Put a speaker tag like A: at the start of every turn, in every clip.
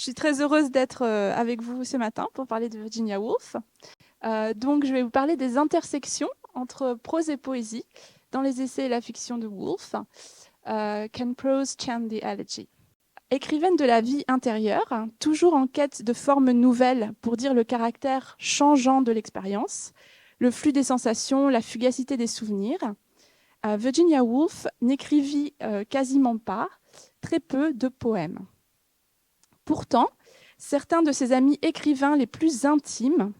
A: suis très heureuse d'être avec vous ce matin pour parler de Virginia Woolf. Donc, je vais vous parler des intersections entre prose et poésie dans les essais et la fiction de Woolf. Can prose chant the elegy? Écrivaine de la vie intérieure, toujours en quête de formes nouvelles pour dire le caractère changeant de l'expérience, le flux des sensations, la fugacité des souvenirs, Virginia Woolf n'écrivit quasiment pas, très peu de poèmes. Pourtant, certains de ses amis écrivains les plus intimes,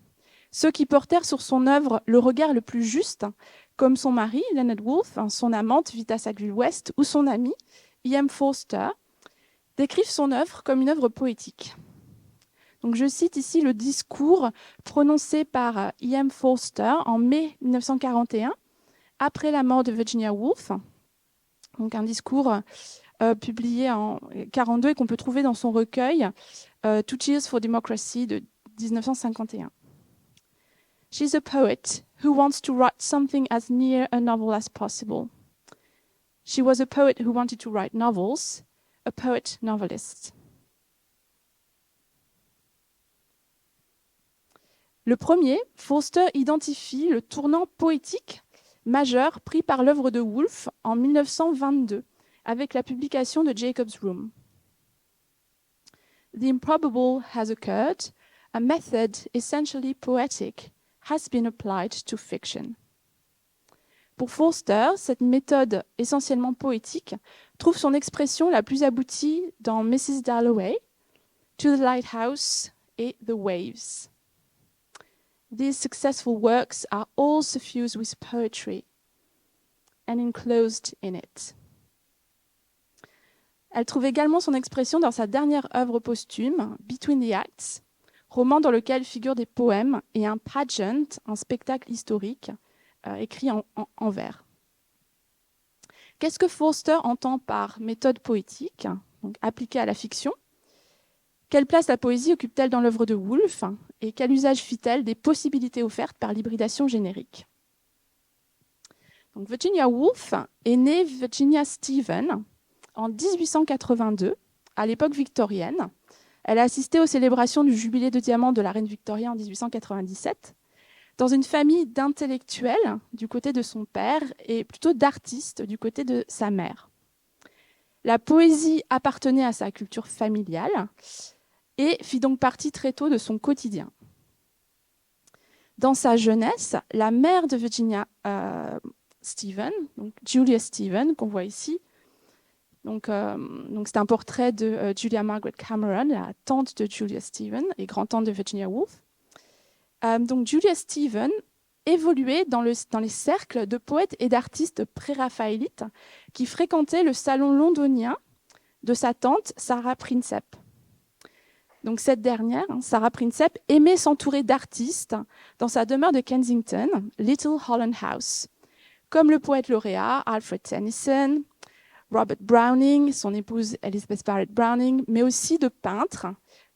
A: ceux qui portèrent sur son œuvre le regard le plus juste, comme son mari, Leonard Woolf, son amante, Vita Sackville-West, ou son ami, E.M. Forster, décrivent son œuvre comme une œuvre poétique. Donc, je cite ici le discours prononcé par E.M. Forster en mai 1941, après la mort de Virginia Woolf. Donc, un discours publié en 1942 et qu'on peut trouver dans son recueil Two Cheers for Democracy de 1951. She's a poet who wants to write something as near a novel as possible. She was a poet who wanted to write novels, a poet novelist. Le premier, Forster identifie le tournant poétique majeur pris par l'œuvre de Woolf en 1922 avec la publication de Jacob's Room. The improbable has occurred, a method essentially poetic has been applied to fiction. Pour Forster, cette méthode essentiellement poétique trouve son expression la plus aboutie dans Mrs. Dalloway, To the Lighthouse et The Waves. These successful works are all suffused with poetry and enclosed in it. Elle trouve également son expression dans sa dernière œuvre posthume, Between the Acts, roman dans lequel figurent des poèmes et un pageant, un spectacle historique, écrit en vers. Qu'est-ce que Forster entend par méthode poétique, donc appliquée à la fiction? Quelle place la poésie occupe-t-elle dans l'œuvre de Woolf? Et quel usage fit-elle des possibilités offertes par l'hybridation générique? Donc, Virginia Woolf est née Virginia Stephen en 1882, à l'époque victorienne. Elle a assisté aux célébrations du jubilé de diamant de la reine Victoria en 1897, dans une famille d'intellectuels du côté de son père et plutôt d'artistes du côté de sa mère. La poésie appartenait à sa culture familiale et fit donc partie très tôt de son quotidien. Dans sa jeunesse, la mère de Virginia Stephen, donc Julia Stephen, qu'on voit ici, donc c'est un portrait de Julia Margaret Cameron, la tante de Julia Stephen et grand-tante de Virginia Woolf. Donc Julia Stephen évoluait dans les cercles de poètes et d'artistes pré-raphaélites qui fréquentaient le salon londonien de sa tante Sarah Prinsep. Donc cette dernière, Sarah Prinsep, aimait s'entourer d'artistes dans sa demeure de Kensington, Little Holland House, comme le poète lauréat Alfred Tennyson, Robert Browning, son épouse Elizabeth Barrett Browning, mais aussi de peintres,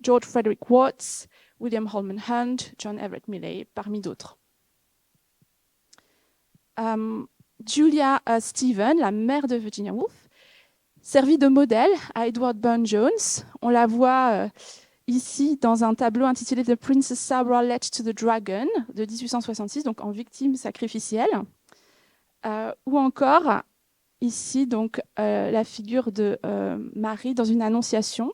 A: George Frederick Watts, William Holman Hunt, John Everett Millais, parmi d'autres. Julia Stephen, la mère de Virginia Woolf, servit de modèle à Edward Burne-Jones. On la voit ici dans un tableau intitulé The Princess Sabra Led to the Dragon de 1866, donc en victime sacrificielle. Ou encore ici donc la figure de Marie dans une annonciation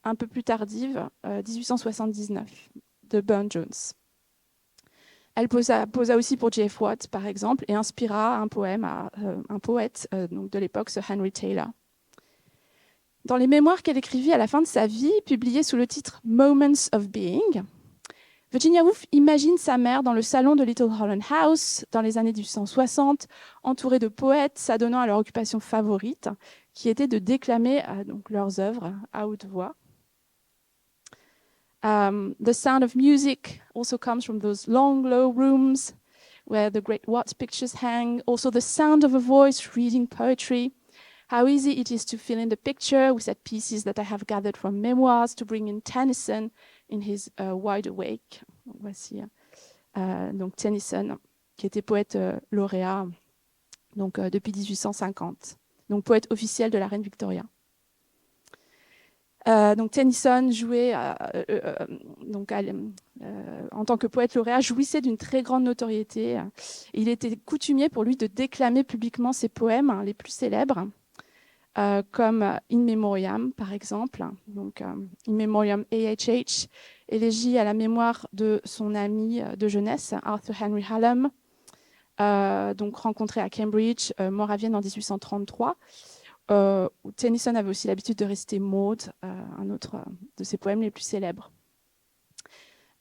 A: un peu plus tardive, 1879, de Burne-Jones. Elle posa aussi pour J.F. Watt, par exemple, et inspira un poème à un poète donc de l'époque, Sir Henry Taylor. Dans les mémoires qu'elle écrivit à la fin de sa vie, publiées sous le titre « Moments of Being », Virginia Woolf imagine sa mère dans le salon de Little Holland House dans les années 1860, entourée de poètes s'adonnant à leur occupation favorite, qui était de déclamer donc leurs œuvres à haute voix. The sound of music also comes from those long, low rooms where the great Watts pictures hang. Also the sound of a voice reading poetry. How easy it is to fill in the picture with set pieces that I have gathered from memoirs to bring in Tennyson in his Wide Awake. Voici donc Tennyson, qui était poète lauréat depuis 1850, donc poète officiel de la reine Victoria. Donc Tennyson jouait, en tant que poète lauréat, jouissait d'une très grande notoriété. Il était coutumier pour lui de déclamer publiquement ses poèmes les plus célèbres, comme In Memoriam, par exemple. Donc In Memoriam AHH, élégie à la mémoire de son ami de jeunesse, Arthur Henry Hallam, donc rencontré à Cambridge, mort à Vienne en 1833. Où Tennyson avait aussi l'habitude de réciter Maud, un autre de ses poèmes les plus célèbres.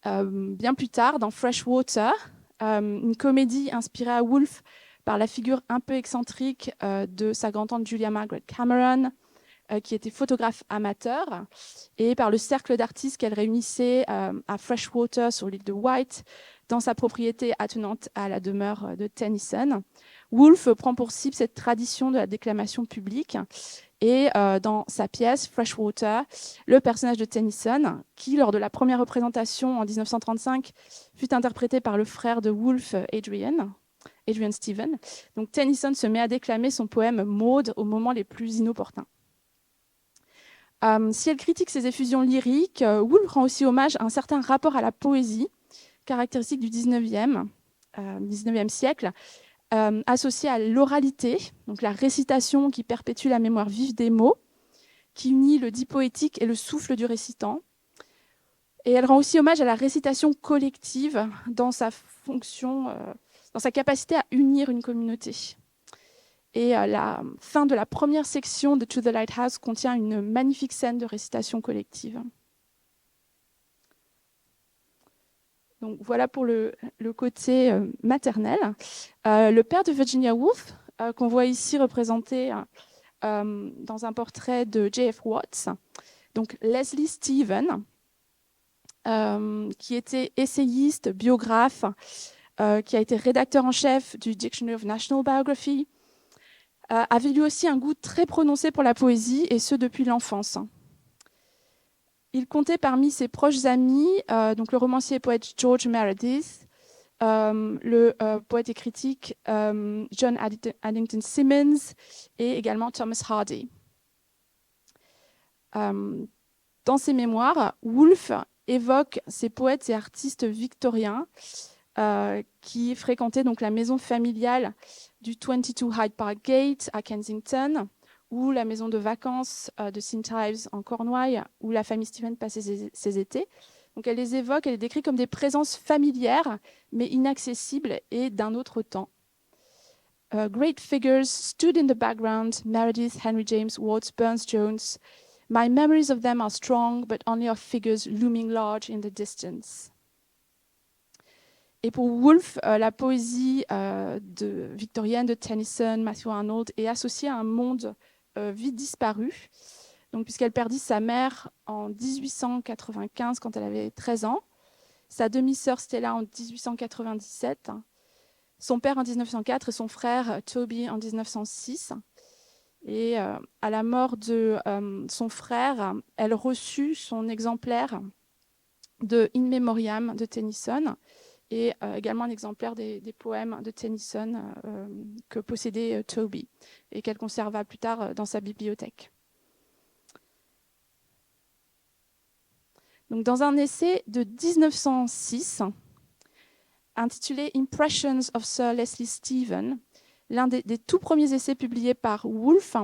A: Bien plus tard, dans Freshwater, une comédie inspirée à Woolf par la figure un peu excentrique de sa grand-tante Julia Margaret Cameron, qui était photographe amateur, et par le cercle d'artistes qu'elle réunissait à Freshwater, sur l'île de Wight, dans sa propriété attenante à la demeure de Tennyson. Woolf prend pour cible cette tradition de la déclamation publique et dans sa pièce Freshwater, le personnage de Tennyson, qui lors de la première représentation en 1935 fut interprété par le frère de Woolf, Adrian Stephen. Donc Tennyson se met à déclamer son poème Maud aux moments les plus inopportuns. Si elle critique ses effusions lyriques, Woolf rend aussi hommage à un certain rapport à la poésie, caractéristique du 19e siècle, associé à l'oralité, donc la récitation qui perpétue la mémoire vive des mots, qui unit le dit poétique et le souffle du récitant. Et elle rend aussi hommage à la récitation collective dans sa fonction, dans sa capacité à unir une communauté. Et la fin de la première section de To the Lighthouse contient une magnifique scène de récitation collective. Donc voilà pour le côté maternel. Le père de Virginia Woolf, qu'on voit ici représenté dans un portrait de J.F. Watts, donc Leslie Stephen, qui était essayiste, biographe, qui a été rédacteur en chef du Dictionary of National Biography, avait lui aussi un goût très prononcé pour la poésie, et ce depuis l'enfance. Il comptait parmi ses proches amis donc le romancier et poète George Meredith, le poète et critique John Addington Symonds et également Thomas Hardy. Dans ses mémoires, Woolf évoque ces poètes et artistes victoriens qui fréquentaient donc la maison familiale du 22 Hyde Park Gate à Kensington, ou la maison de vacances de St. Ives en Cornouailles, où la famille Stephen passait ses étés. Donc elle les évoque, elle les décrit comme des présences familières, mais inaccessibles et d'un autre temps. Great figures stood in the background, Meredith, Henry James, Watts, Burns-Jones. My memories of them are strong, but only of figures looming large in the distance. Et pour Woolf, la poésie victorienne de Tennyson, Matthew Arnold est associée à un monde vite disparu, donc, puisqu'elle perdit sa mère en 1895 quand elle avait 13 ans, sa demi-sœur Stella en 1897, son père en 1904 et son frère Toby en 1906. Et à la mort de son frère, elle reçut son exemplaire de In Memoriam de Tennyson, et également un exemplaire des poèmes de Tennyson que possédait Toby et qu'elle conserva plus tard dans sa bibliothèque. Donc, dans un essai de 1906 intitulé Impressions of Sir Leslie Stephen, l'un des tout premiers essais publiés par Woolf,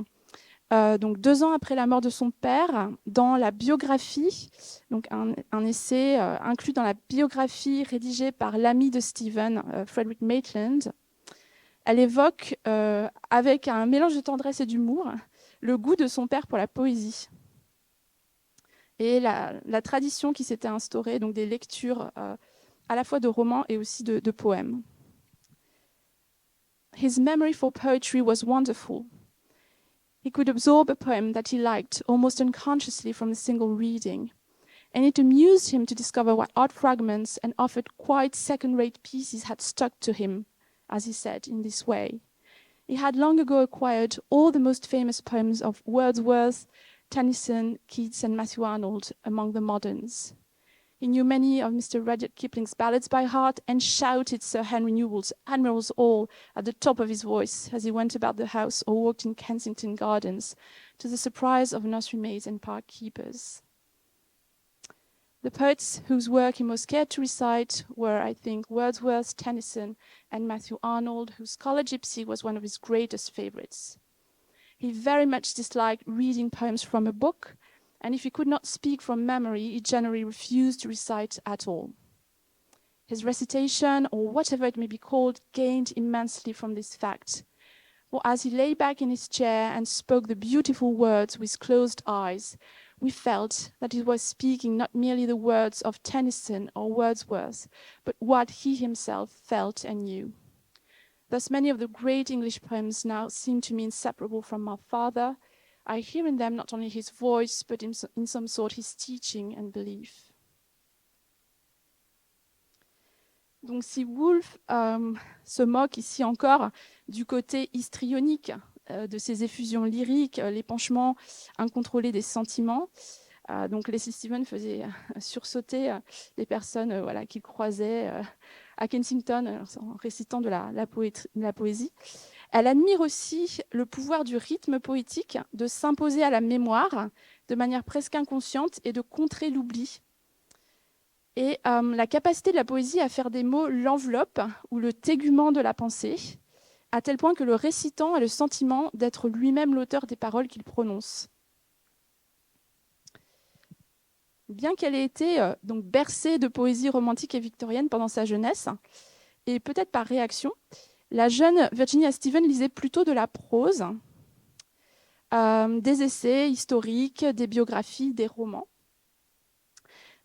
A: donc 2 ans après la mort de son père, dans la biographie, donc un essai inclus dans la biographie rédigée par l'ami de Stephen, Frederick Maitland. Elle évoque, avec un mélange de tendresse et d'humour, le goût de son père pour la poésie et la tradition qui s'était instaurée, donc des lectures à la fois de romans et aussi de poèmes. His memory for poetry was wonderful. He could absorb a poem that he liked almost unconsciously from a single reading, and it amused him to discover what odd fragments and often quite second-rate pieces had stuck to him, as he said, in this way. He had long ago acquired all the most famous poems of Wordsworth, Tennyson, Keats, and Matthew Arnold among the moderns. He knew many of Mr. Rudyard Kipling's ballads by heart and shouted Sir Henry Newbold's Admiral's All at the top of his voice as he went about the house or walked in Kensington Gardens, to the surprise of nursery maids and park keepers. The poets whose work he most cared to recite were, I think, Wordsworth, Tennyson, and Matthew Arnold, whose Scholar Gypsy was one of his greatest favorites. He very much disliked reading poems from a book, and if he could not speak from memory, he generally refused to recite at all. His recitation, or whatever it may be called, gained immensely from this fact. For as he lay back in his chair and spoke the beautiful words with closed eyes, we felt that he was speaking not merely the words of Tennyson or Wordsworth, but what he himself felt and knew. Thus many of the great English poems now seem to me inseparable from my father. I hear in them not only his voice, but in some sort his teaching and belief. Donc si Woolf se moque ici encore du côté histrionique de ses effusions lyriques, l'épanchement incontrôlé des sentiments, donc Leslie Stephen faisait sursauter les personnes qu'il croisait à Kensington en récitant de la poésie. Elle admire aussi le pouvoir du rythme poétique de s'imposer à la mémoire de manière presque inconsciente et de contrer l'oubli. Et la capacité de la poésie à faire des mots l'enveloppe ou le tégument de la pensée, à tel point que le récitant a le sentiment d'être lui-même l'auteur des paroles qu'il prononce. Bien qu'elle ait été donc bercée de poésie romantique et victorienne pendant sa jeunesse, et peut-être par réaction, la jeune Virginia Stephen lisait plutôt de la prose, des essais historiques, des biographies, des romans.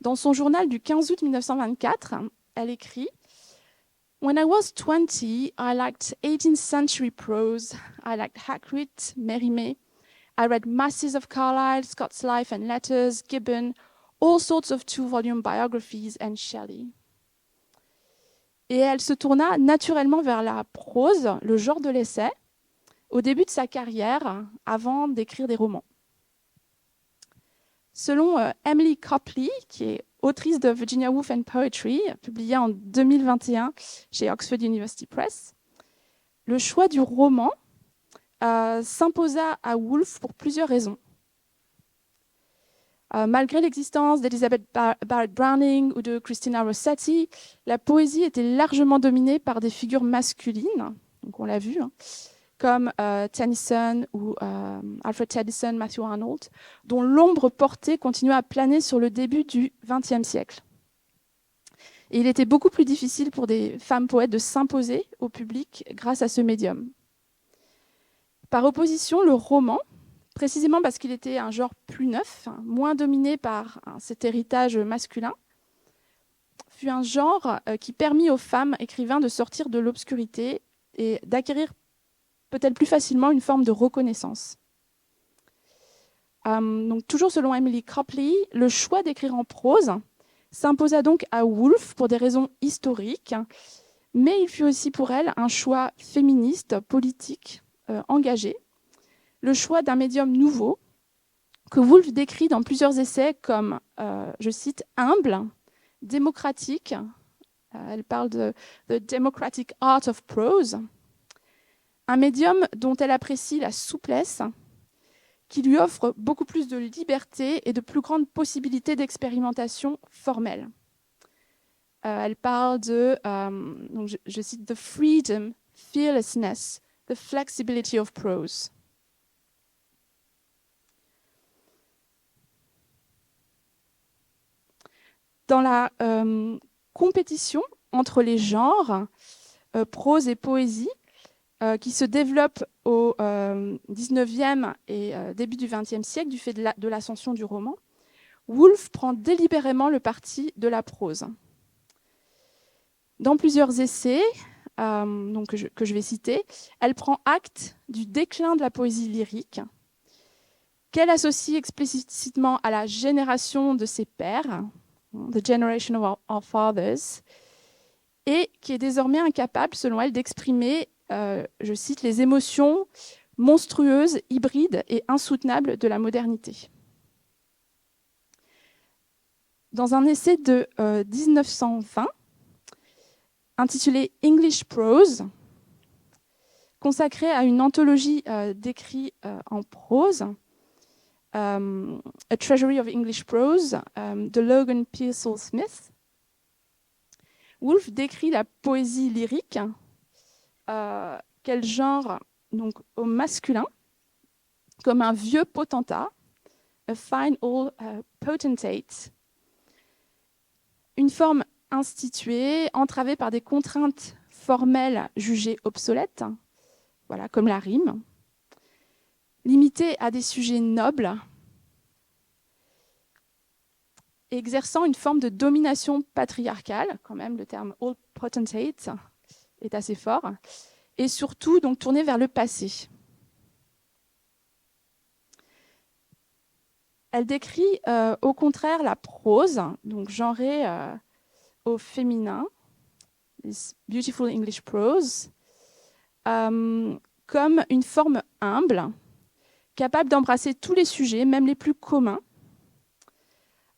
A: Dans son journal du 15 août 1924, elle écrit « When I was 20, I liked 18th century prose. I liked Hakluyt, Mérimée. I read masses of Carlyle, Scott's Life and Letters, Gibbon, all sorts of two-volume biographies and Shelley. » Et elle se tourna naturellement vers la prose, le genre de l'essai, au début de sa carrière, avant d'écrire des romans. Selon Emily Copley, qui est autrice de Virginia Woolf and Poetry, publiée en 2021 chez Oxford University Press, le choix du roman s'imposa à Woolf pour plusieurs raisons. Malgré l'existence d'Elizabeth Barrett Browning ou de Christina Rossetti, la poésie était largement dominée par des figures masculines, donc on l'a vu, comme Tennyson ou Alfred Tennyson, Matthew Arnold, dont l'ombre portée continuait à planer sur le début du XXe siècle. Et il était beaucoup plus difficile pour des femmes poètes de s'imposer au public grâce à ce médium. Par opposition, le roman, précisément parce qu'il était un genre plus neuf, moins dominé par cet héritage masculin, fut un genre qui permit aux femmes écrivains de sortir de l'obscurité et d'acquérir peut-être plus facilement une forme de reconnaissance. Donc, toujours selon Emily Copley, le choix d'écrire en prose s'imposa donc à Woolf pour des raisons historiques, mais il fut aussi pour elle un choix féministe, politique, engagé, le choix d'un médium nouveau que Woolf décrit dans plusieurs essais comme, je cite, humble, démocratique. Elle parle de The Democratic Art of Prose, un médium dont elle apprécie la souplesse, qui lui offre beaucoup plus de liberté et de plus grandes possibilités d'expérimentation formelle. Elle parle de, donc je cite, The freedom, fearlessness, the flexibility of prose. Dans la compétition entre les genres, prose et poésie, qui se développe au XIXe et début du XXe siècle du fait de l'ascension du roman, Woolf prend délibérément le parti de la prose. Dans plusieurs essais donc que je vais citer, elle prend acte du déclin de la poésie lyrique, qu'elle associe explicitement à la génération de ses pères, The Generation of Our Fathers, et qui est désormais incapable, selon elle, d'exprimer, je cite, les émotions monstrueuses, hybrides et insoutenables de la modernité. Dans un essai de 1920, intitulé English Prose, consacré à une anthologie d'écrits en prose, A Treasury of English Prose, de Logan Pearsall Smith, Woolf décrit la poésie lyrique, quel genre donc, au masculin, comme un vieux potentat, a fine old potentate, une forme instituée, entravée par des contraintes formelles jugées obsolètes, voilà, comme la rime, limitée à des sujets nobles, exerçant une forme de domination patriarcale, quand même le terme old potentate est assez fort, et surtout donc tournée vers le passé. Elle décrit au contraire la prose, donc genrée au féminin, this beautiful English prose, comme une forme humble, capable d'embrasser tous les sujets, même les plus communs,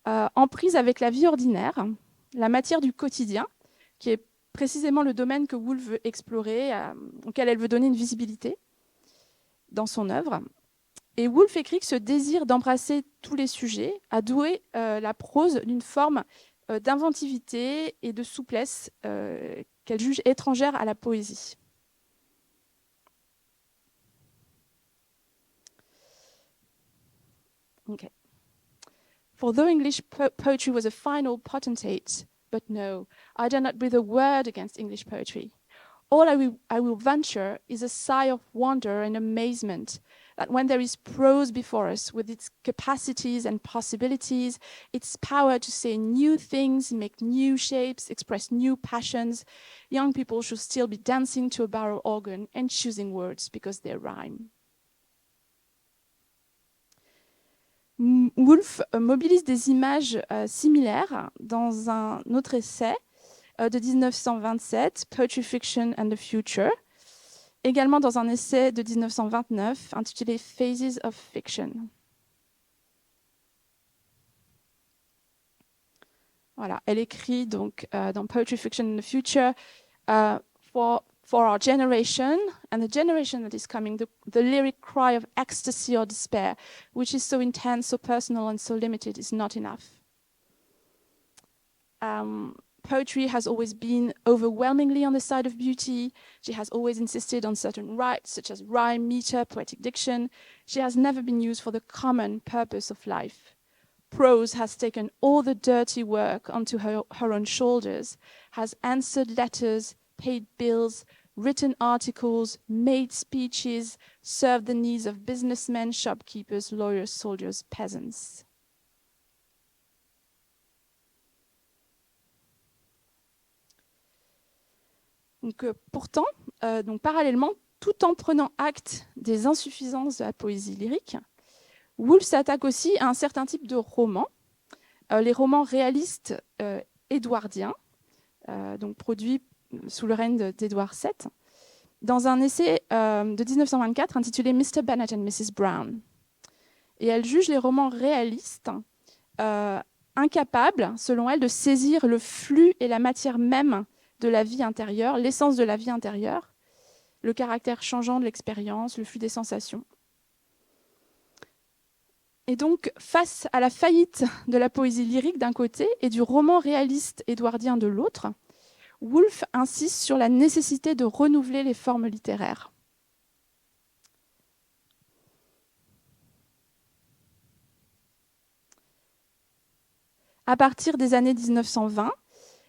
A: en prise avec la vie ordinaire, la matière du quotidien, qui est précisément le domaine que Woolf veut explorer, auquel elle veut donner une visibilité dans son œuvre. Et Woolf écrit que ce désir d'embrasser tous les sujets a doué la prose d'une forme d'inventivité et de souplesse qu'elle juge étrangère à la poésie. Okay. For though English poetry was a fine old potentate, but no, I dare not breathe a word against English poetry. All I will venture is a sigh of wonder and amazement that when there is prose before us with its capacities and possibilities, its power to say new things, make new shapes, express new passions, young people should still be dancing to a barrel organ and choosing words because they rhyme. Woolf mobilise des images similaires dans un autre essai de 1927, Poetry, Fiction and the Future, également dans un essai de 1929 intitulé Phases of Fiction. Voilà, elle écrit donc dans Poetry, Fiction and the Future for our generation and the generation that is coming, the lyric cry of ecstasy or despair, which is so intense, so personal and so limited, is not enough. Poetry has always been overwhelmingly on the side of beauty. She has always insisted on certain rights, such as rhyme, meter, poetic diction. She has never been used for the common purpose of life. Prose has taken all the dirty work onto her own shoulders, has answered letters, paid bills, written articles, made speeches, served the needs of businessmen, shopkeepers, lawyers, soldiers, peasants. Donc, pourtant, donc, parallèlement, tout en prenant acte des insuffisances de la poésie lyrique, Woolf s'attaque aussi à un certain type de romans, les romans réalistes édouardiens, donc produits sous le règne d'Édouard VII, dans un essai de 1924 intitulé Mr. Bennet and Mrs. Brown. Et elle juge les romans réalistes incapables, selon elle, de saisir le flux et la matière même de la vie intérieure, l'essence de la vie intérieure, le caractère changeant de l'expérience, le flux des sensations. Et donc, face à la faillite de la poésie lyrique d'un côté et du roman réaliste édouardien de l'autre, Woolf insiste sur la nécessité de renouveler les formes littéraires. À partir des années 1920,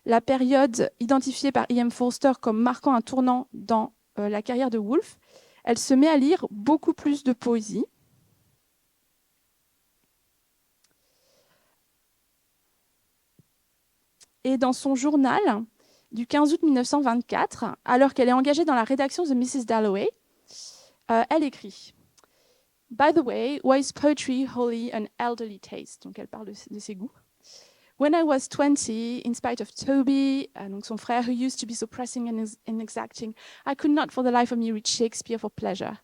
A: la période identifiée par E.M. Forster comme marquant un tournant dans la carrière de Woolf, elle se met à lire beaucoup plus de poésie. Et dans son journal du 15 août 1924, alors qu'elle est engagée dans la rédaction de Mrs. Dalloway, elle écrit « By the way, why is poetry wholly an elderly taste ?» Donc elle parle de ses goûts. When I was 20, in spite of Toby, donc son frère, who used to be so pressing and exacting, I could not for the life of me read Shakespeare for pleasure.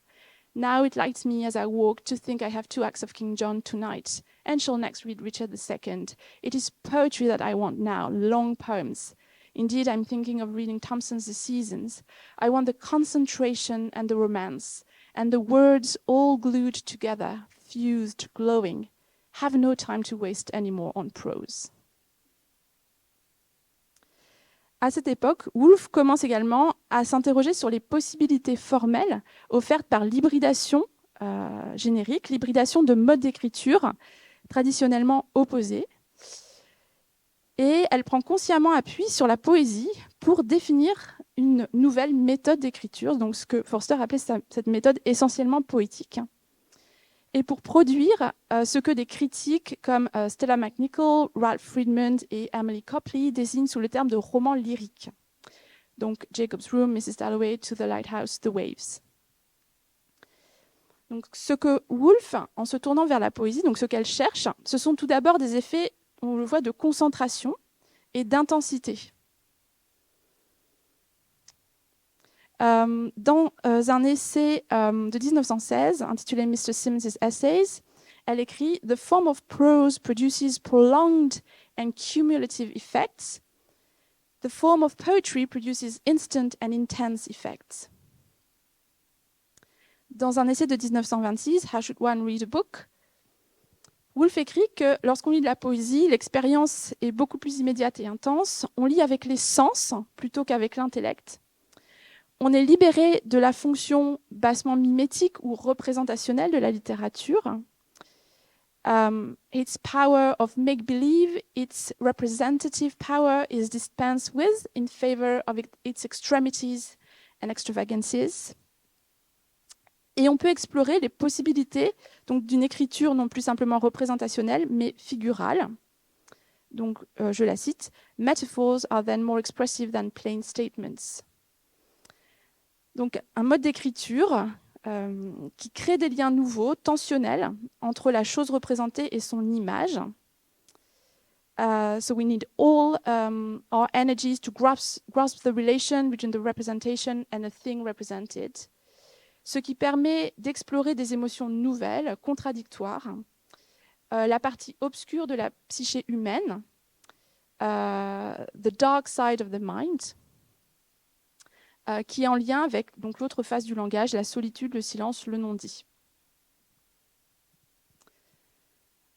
A: Now it lights me as I walk to think I have 2 acts of King John tonight, and shall next read Richard II. It is poetry that I want now, long poems. Indeed, I'm thinking of reading Thomson's The Seasons. I want the concentration and the romance, and the words all glued together, fused, glowing. Have no time to waste anymore on prose. À cette époque, Woolf commence également à s'interroger sur les possibilités formelles offertes par l'hybridation générique, l'hybridation de modes d'écriture traditionnellement opposés. Et elle prend consciemment appui sur la poésie pour définir une nouvelle méthode d'écriture, donc ce que Forster appelait cette méthode essentiellement poétique, et pour produire ce que des critiques comme Stella McNichol, Ralph Friedman et Emily Copley désignent sous le terme de roman lyrique. Donc Jacob's Room, Mrs. Dalloway, To the Lighthouse, The Waves. Donc, ce que Woolf, en se tournant vers la poésie, donc ce qu'elle cherche, ce sont tout d'abord des effets, on le voit, de concentration et d'intensité. Dans un essai de 1916 intitulé Mr. Symonds's Essays, elle écrit « The form of prose produces prolonged and cumulative effects. The form of poetry produces instant and intense effects. » Dans un essai de 1926, How Should One Read a Book, Woolf écrit que lorsqu'on lit de la poésie, l'expérience est beaucoup plus immédiate et intense. On lit avec les sens plutôt qu'avec l'intellect. On est libéré de la fonction bassement mimétique ou représentationnelle de la littérature. Its power of make-believe, its representative power is dispensed with in favor of its extremities and extravagances. Et on peut explorer les possibilités donc, d'une écriture non plus simplement représentationnelle, mais figurale. Donc, je la cite, « Metaphors are then more expressive than plain statements ». Donc, un mode d'écriture qui crée des liens nouveaux, tensionnels, entre la chose représentée et son image. So we need all our energies to grasp the relation between the representation and the thing represented. Ce qui permet d'explorer des émotions nouvelles, contradictoires, la partie obscure de la psyché humaine, the dark side of the mind, qui est en lien avec donc, l'autre face du langage, la solitude, le silence, le non-dit.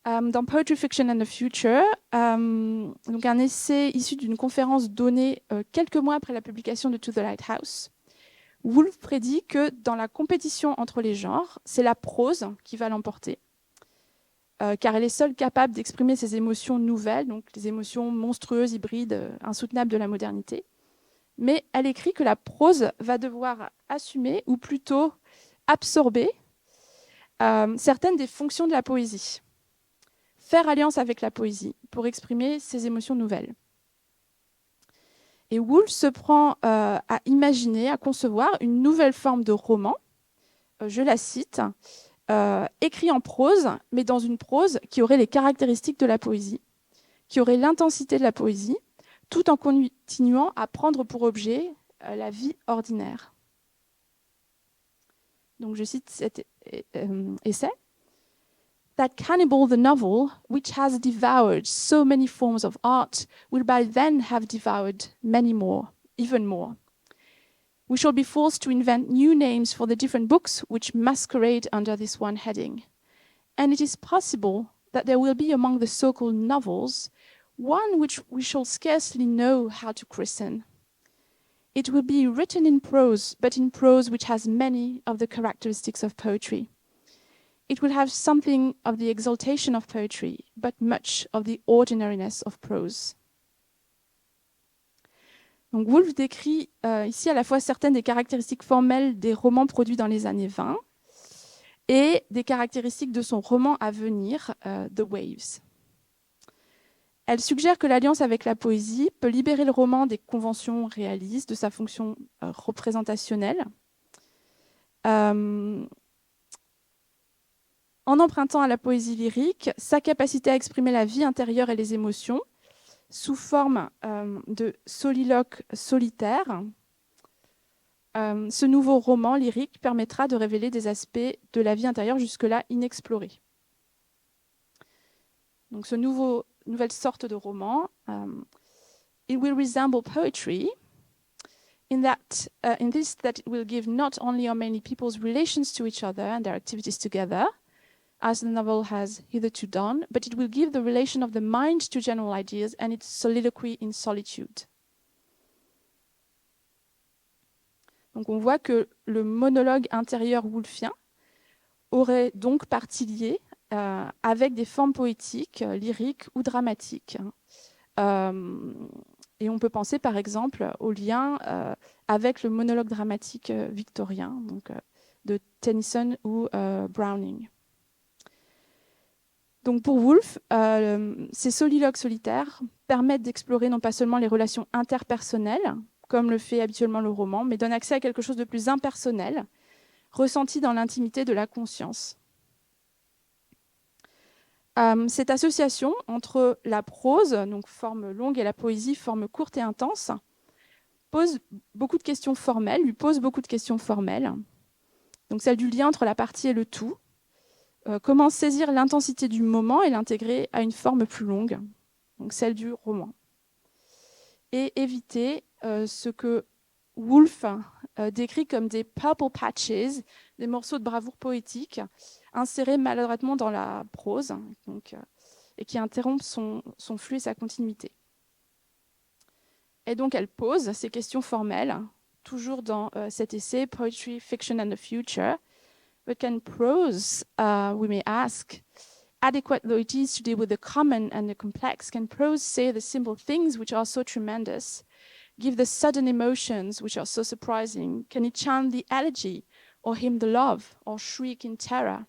A: Dans Poetry, Fiction and the Future, donc un essai issu d'une conférence donnée quelques mois après la publication de To the Lighthouse, Woolf prédit que dans la compétition entre les genres, c'est la prose qui va l'emporter, car elle est seule capable d'exprimer ces émotions nouvelles, donc les émotions monstrueuses, hybrides, insoutenables de la modernité. Mais elle écrit que la prose va devoir assumer, ou plutôt absorber, certaines des fonctions de la poésie, faire alliance avec la poésie pour exprimer ces émotions nouvelles. Et Woolf se prend à imaginer, à concevoir une nouvelle forme de roman, je la cite, écrit en prose, mais dans une prose qui aurait les caractéristiques de la poésie, qui aurait l'intensité de la poésie, tout en continuant à prendre pour objet la vie ordinaire. Donc je cite cet essai. That Cannibal the novel, which has devoured so many forms of art, will by then have devoured many more, even more. We shall be forced to invent new names for the different books which masquerade under this one heading. And it is possible that there will be among the so-called novels one which we shall scarcely know how to christen. It will be written in prose, but in prose which has many of the characteristics of poetry. It will have something of the exaltation of poetry, but much of the ordinariness of prose. Donc Woolf décrit ici à la fois certaines des caractéristiques formelles des romans produits dans les années 20 et des caractéristiques de son roman à venir, The Waves. Elle suggère que l'alliance avec la poésie peut libérer le roman des conventions réalistes, de sa fonction représentationnelle, en empruntant à la poésie lyrique sa capacité à exprimer la vie intérieure et les émotions sous forme de soliloques solitaires. Ce nouveau roman lyrique permettra de révéler des aspects de la vie intérieure jusque-là inexplorés. Donc ce nouvelle sorte de roman, it will resemble poetry in this that it will give not only how many people's relations to each other and their activities together, as the novel has hitherto done, but it will give the relation of the mind to general ideas and its soliloquy in solitude. Donc on voit que le monologue intérieur woolfien aurait donc partie liée avec des formes poétiques, lyriques ou dramatiques. Et on peut penser par exemple au lien avec le monologue dramatique victorien, donc, de Tennyson ou Browning. Donc pour Woolf, ces soliloques solitaires permettent d'explorer non pas seulement les relations interpersonnelles, comme le fait habituellement le roman, mais donnent accès à quelque chose de plus impersonnel, ressenti dans l'intimité de la conscience. Cette association entre la prose, donc forme longue, et la poésie, forme courte et intense, pose beaucoup de questions formelles, lui pose beaucoup de questions formelles. Donc celle du lien entre la partie et le tout. Comment saisir l'intensité du moment et l'intégrer à une forme plus longue, donc celle du roman. Et éviter ce que Woolf décrit comme des purple patches, des morceaux de bravoure poétique, insérés maladroitement dans la prose, donc, et qui interrompent son flux et sa continuité. Et donc elle pose ces questions formelles, toujours dans cet essai Poetry, Fiction and the Future. But can prose, we may ask, adequate though it is to deal with the common and the complex, can prose say the simple things which are so tremendous, give the sudden emotions which are so surprising? Can it chant the elegy, or hymn the love, or shriek in terror,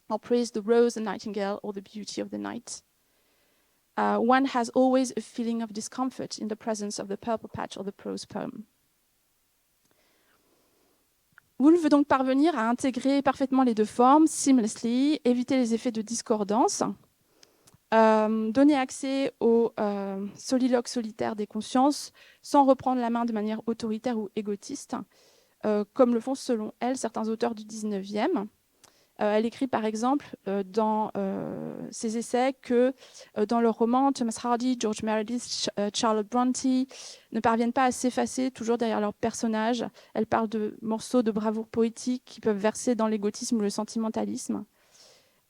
A: or praise the rose, the nightingale, or the beauty of the night? One has always a feeling of discomfort in the presence of the purple patch or the prose poem. Woolf veut donc parvenir à intégrer parfaitement les deux formes, seamlessly, éviter les effets de discordance, donner accès au soliloque solitaire des consciences sans reprendre la main de manière autoritaire ou égotiste, comme le font selon elle certains auteurs du 19e. Elle écrit par exemple dans ses essais que dans leur roman, Thomas Hardy, George Meredith, Charlotte Bronte ne parviennent pas à s'effacer toujours derrière leurs personnages. Elle parle de morceaux de bravoure poétique qui peuvent verser dans l'égotisme ou le sentimentalisme.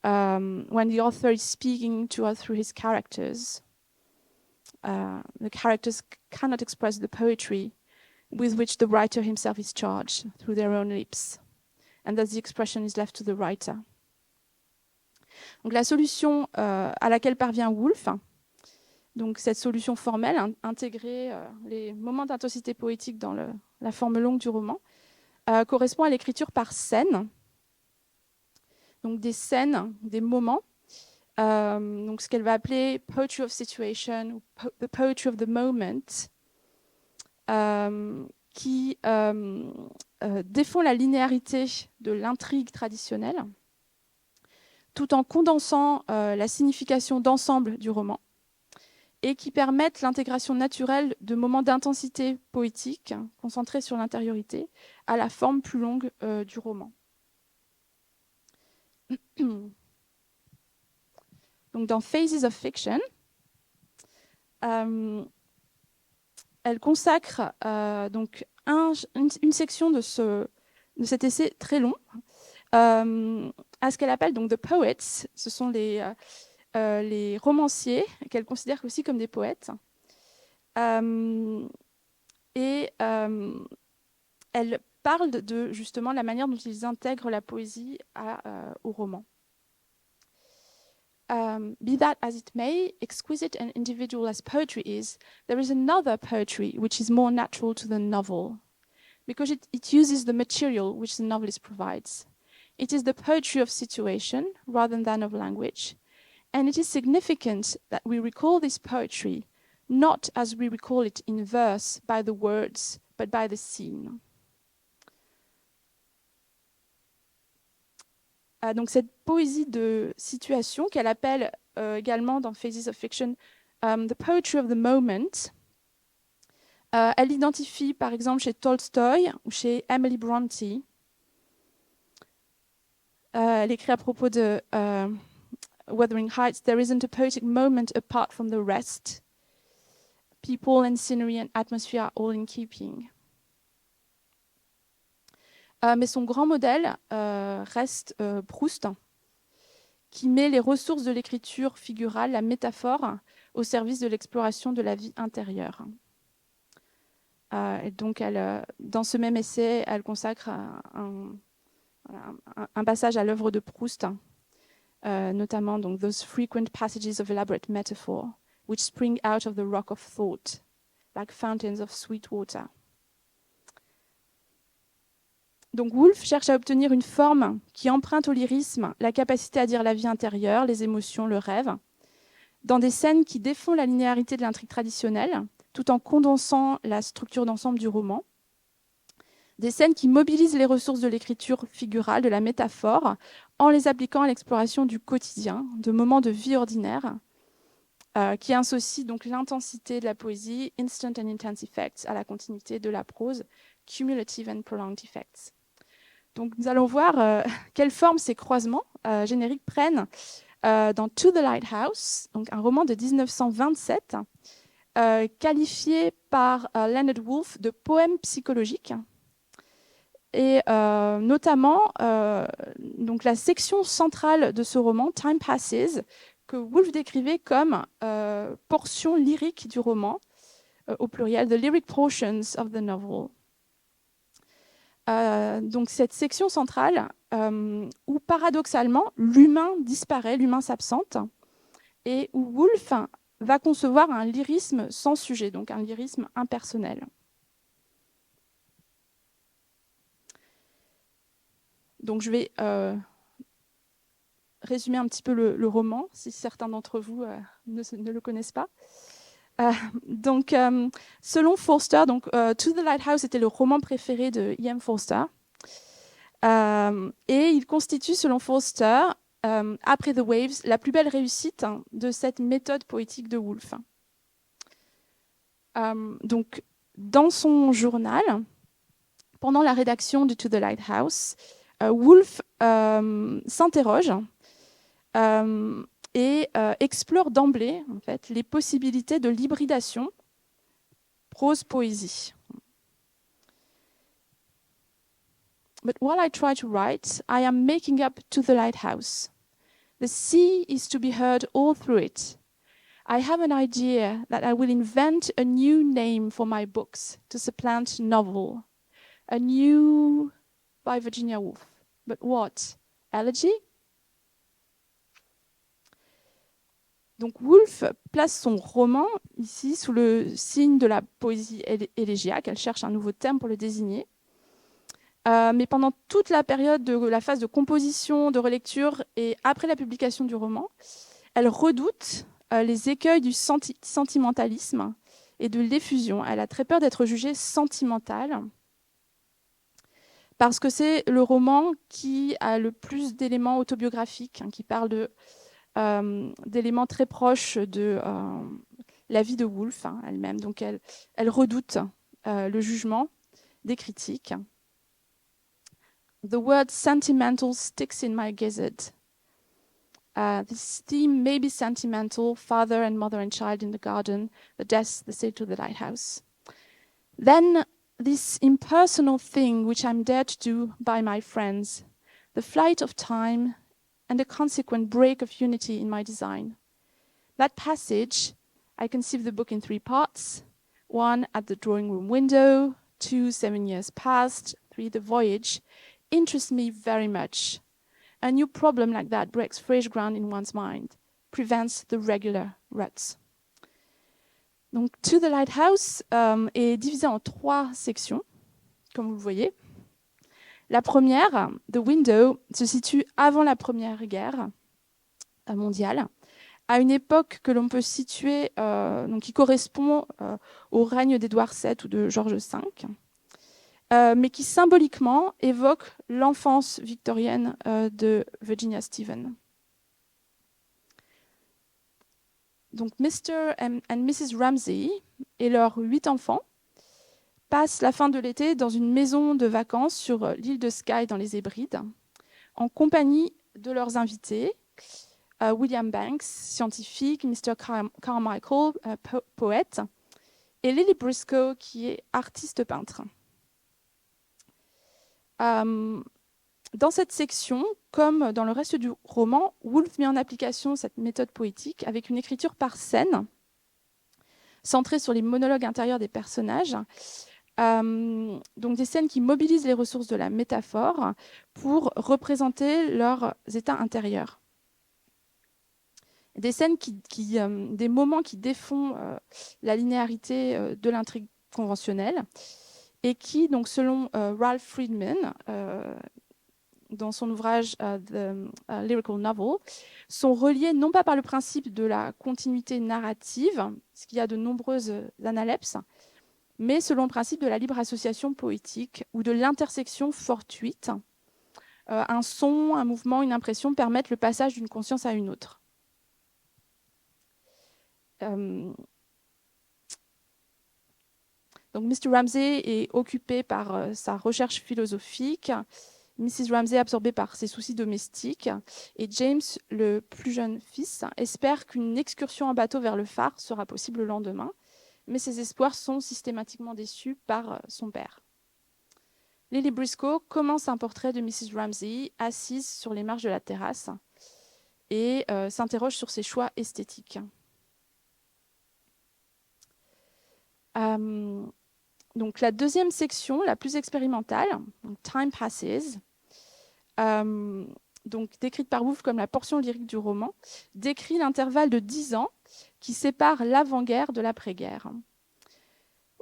A: When the author is speaking to us through his characters, the characters cannot express the poetry with which the writer himself is charged through their own lips. And thus the expression is left to the writer. Donc la solution à laquelle parvient Woolf, donc cette solution formelle, intégrer les moments d'intensité poétique dans la forme longue du roman, correspond à l'écriture par scène. Donc des scènes, des moments, donc ce qu'elle va appeler poetry of situation, ou the poetry of the moment, qui défend la linéarité de l'intrigue traditionnelle, tout en condensant la signification d'ensemble du roman, et qui permettent l'intégration naturelle de moments d'intensité poétique, concentrés sur l'intériorité, à la forme plus longue du roman. Donc dans Phases of Fiction, elle consacre donc une section de cet essai très long à ce qu'elle appelle donc the poets. Ce sont les romanciers qu'elle considère aussi comme des poètes. Et elle parle de justement la manière dont ils intègrent la poésie au roman. Be that as it may, exquisite and individual as poetry is, there is another poetry which is more natural to the novel, because it uses the material which the novelist provides. It is the poetry of situation rather than of language, and it is significant that we recall this poetry not as we recall it in verse by the words, but by the scene. Donc cette poésie de situation qu'elle appelle également dans Phases of Fiction the poetry of the moment, elle l'identifie par exemple chez Tolstoï ou chez Emily Brontë. Elle écrit à propos de Wuthering Heights, there isn't a poetic moment apart from the rest. People and scenery and atmosphere are all in keeping. Mais son grand modèle reste Proust, qui met les ressources de l'écriture figurale, la métaphore, au service de l'exploration de la vie intérieure. Et donc, dans ce même essai, elle consacre un passage à l'œuvre de Proust, notamment donc, those frequent passages of elaborate metaphor, which spring out of the rock of thought, like fountains of sweet water. Donc Woolf cherche à obtenir une forme qui emprunte au lyrisme la capacité à dire la vie intérieure, les émotions, le rêve, dans des scènes qui défont la linéarité de l'intrigue traditionnelle, tout en condensant la structure d'ensemble du roman. Des scènes qui mobilisent les ressources de l'écriture figurale, de la métaphore, en les appliquant à l'exploration du quotidien, de moments de vie ordinaire, qui associe donc l'intensité de la poésie, instant and intense effects, à la continuité de la prose, cumulative and prolonged effects. Donc nous allons voir quelle forme ces croisements génériques prennent dans To the Lighthouse, donc un roman de 1927, qualifié par Leonard Woolf de poème psychologique. Et notamment, donc la section centrale de ce roman, Time Passes, que Woolf décrivait comme portion lyrique du roman, au pluriel, the lyric portions of the novel. Donc cette section centrale où paradoxalement l'humain disparaît, l'humain s'absente, et où Woolf va concevoir un lyrisme sans sujet, donc un lyrisme impersonnel. Donc je vais résumer un petit peu le roman, si certains d'entre vous ne le connaissent pas. Donc, selon Forster, donc, To the Lighthouse était le roman préféré de E.M. Forster. Et il constitue, selon Forster, après The Waves, la plus belle réussite de cette méthode poétique de Woolf. Donc, dans son journal, pendant la rédaction de To the Lighthouse, Woolf s'interroge et explore d'emblée en fait, les possibilités de l'hybridation prose-poésie. But while I try to write, I am making up To the Lighthouse. The sea is to be heard all through it. I have an idea that I will invent a new name for my books to supplant novel. A new by Virginia Woolf. But what? Elegy? Donc Woolf place son roman ici sous le signe de la poésie élégiaque. Elle cherche un nouveau terme pour le désigner. Mais pendant toute la période de la phase de composition, de relecture et après la publication du roman, elle redoute les écueils du sentimentalisme et de l'effusion. Elle a très peur d'être jugée sentimentale parce que c'est le roman qui a le plus d'éléments autobiographiques, qui parle d'éléments très proches de la vie de Woolf elle-même. Donc elle redoute le jugement des critiques. The word sentimental sticks in my gizzard. This theme may be sentimental, father and mother and child in the garden, the death, the sale to the lighthouse. Then this impersonal thing which I'm dared to do by my friends, the flight of time and a consequent break of unity in my design. That passage, I conceive the book in 3 parts. 1, at the drawing room window. 2, 7 years past. 3, the voyage, interests me very much. A new problem like that breaks fresh ground in one's mind, prevents the regular ruts. Donc, To the Lighthouse est divisé en 3 sections, comme vous le voyez. La première, The Window, se situe avant la Première Guerre mondiale, à une époque que l'on peut situer, donc qui correspond au règne d'Édouard VII ou de George V, mais qui symboliquement évoque l'enfance victorienne de Virginia Stephen. Donc Mr. and Mrs. Ramsay et leurs 8 enfants passent la fin de l'été dans une maison de vacances sur l'île de Skye dans les Hébrides, en compagnie de leurs invités, William Banks, scientifique, Mr. Carmichael, poète, et Lily Briscoe, qui est artiste peintre. Dans cette section, comme dans le reste du roman, Woolf met en application cette méthode poétique avec une écriture par scène, centrée sur les monologues intérieurs des personnages, donc des scènes qui mobilisent les ressources de la métaphore pour représenter leurs états intérieurs. Des scènes des moments qui défont la linéarité de l'intrigue conventionnelle et qui, donc, selon Ralph Friedman, dans son ouvrage The Lyrical Novel, sont reliés non pas par le principe de la continuité narrative, ce qu'il y a de nombreuses analepses, mais selon le principe de la libre association poétique ou de l'intersection fortuite. Un son, un mouvement, une impression permettent le passage d'une conscience à une autre. Donc Mr. Ramsay est occupé par sa recherche philosophique, Mrs. Ramsay absorbée par ses soucis domestiques, et James, le plus jeune fils, espère qu'une excursion en bateau vers le phare sera possible le lendemain, mais ses espoirs sont systématiquement déçus par son père. Lily Briscoe commence un portrait de Mrs. Ramsay assise sur les marges de la terrasse et s'interroge sur ses choix esthétiques. Donc la deuxième section, la plus expérimentale, donc Time Passes, donc décrite par Woolf comme la portion lyrique du roman, décrit l'intervalle de 10 ans qui sépare l'avant-guerre de l'après-guerre.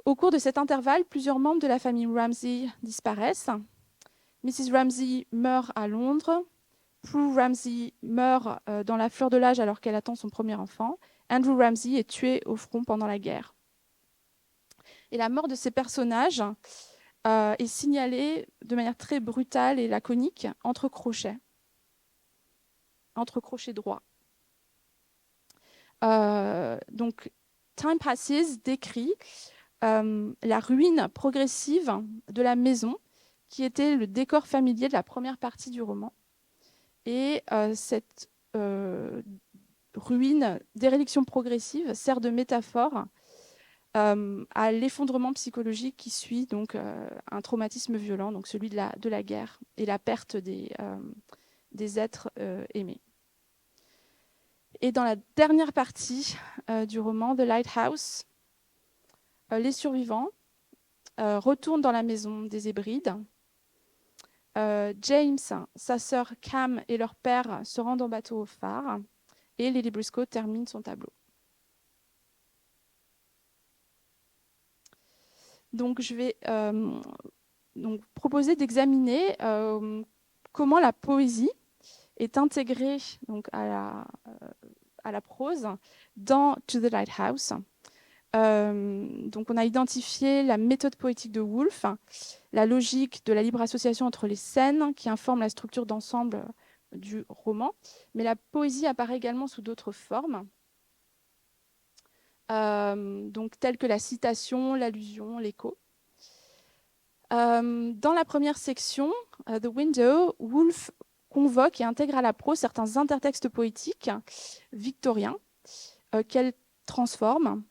A: Au cours de cet intervalle, plusieurs membres de la famille Ramsay disparaissent. Mrs. Ramsay meurt à Londres, Prue Ramsay meurt dans la fleur de l'âge alors qu'elle attend son premier enfant, Andrew Ramsay est tué au front pendant la guerre. Et la mort de ces personnages est signalée de manière très brutale et laconique entre crochets droits. Donc, Time Passes décrit la ruine progressive de la maison qui était le décor familier de la première partie du roman. Et cette ruine, déréliction progressive, sert de métaphore à l'effondrement psychologique qui suit donc un traumatisme violent, donc celui de la guerre et la perte des êtres aimés. Et dans la dernière partie du roman, The Lighthouse, les survivants retournent dans la maison des Hébrides. James, sa sœur Cam et leur père se rendent en bateau au phare et Lily Briscoe termine son tableau. Donc, je vais donc proposer d'examiner comment la poésie est intégrée donc, à la prose dans To the Lighthouse. Donc, on a identifié la méthode poétique de Woolf, la logique de la libre association entre les scènes qui informent la structure d'ensemble du roman, mais la poésie apparaît également sous d'autres formes. Donc telles que la citation, l'allusion, l'écho. Dans la première section, The Window, Woolf convoque et intègre à la prose certains intertextes poétiques victoriens qu'elle transforme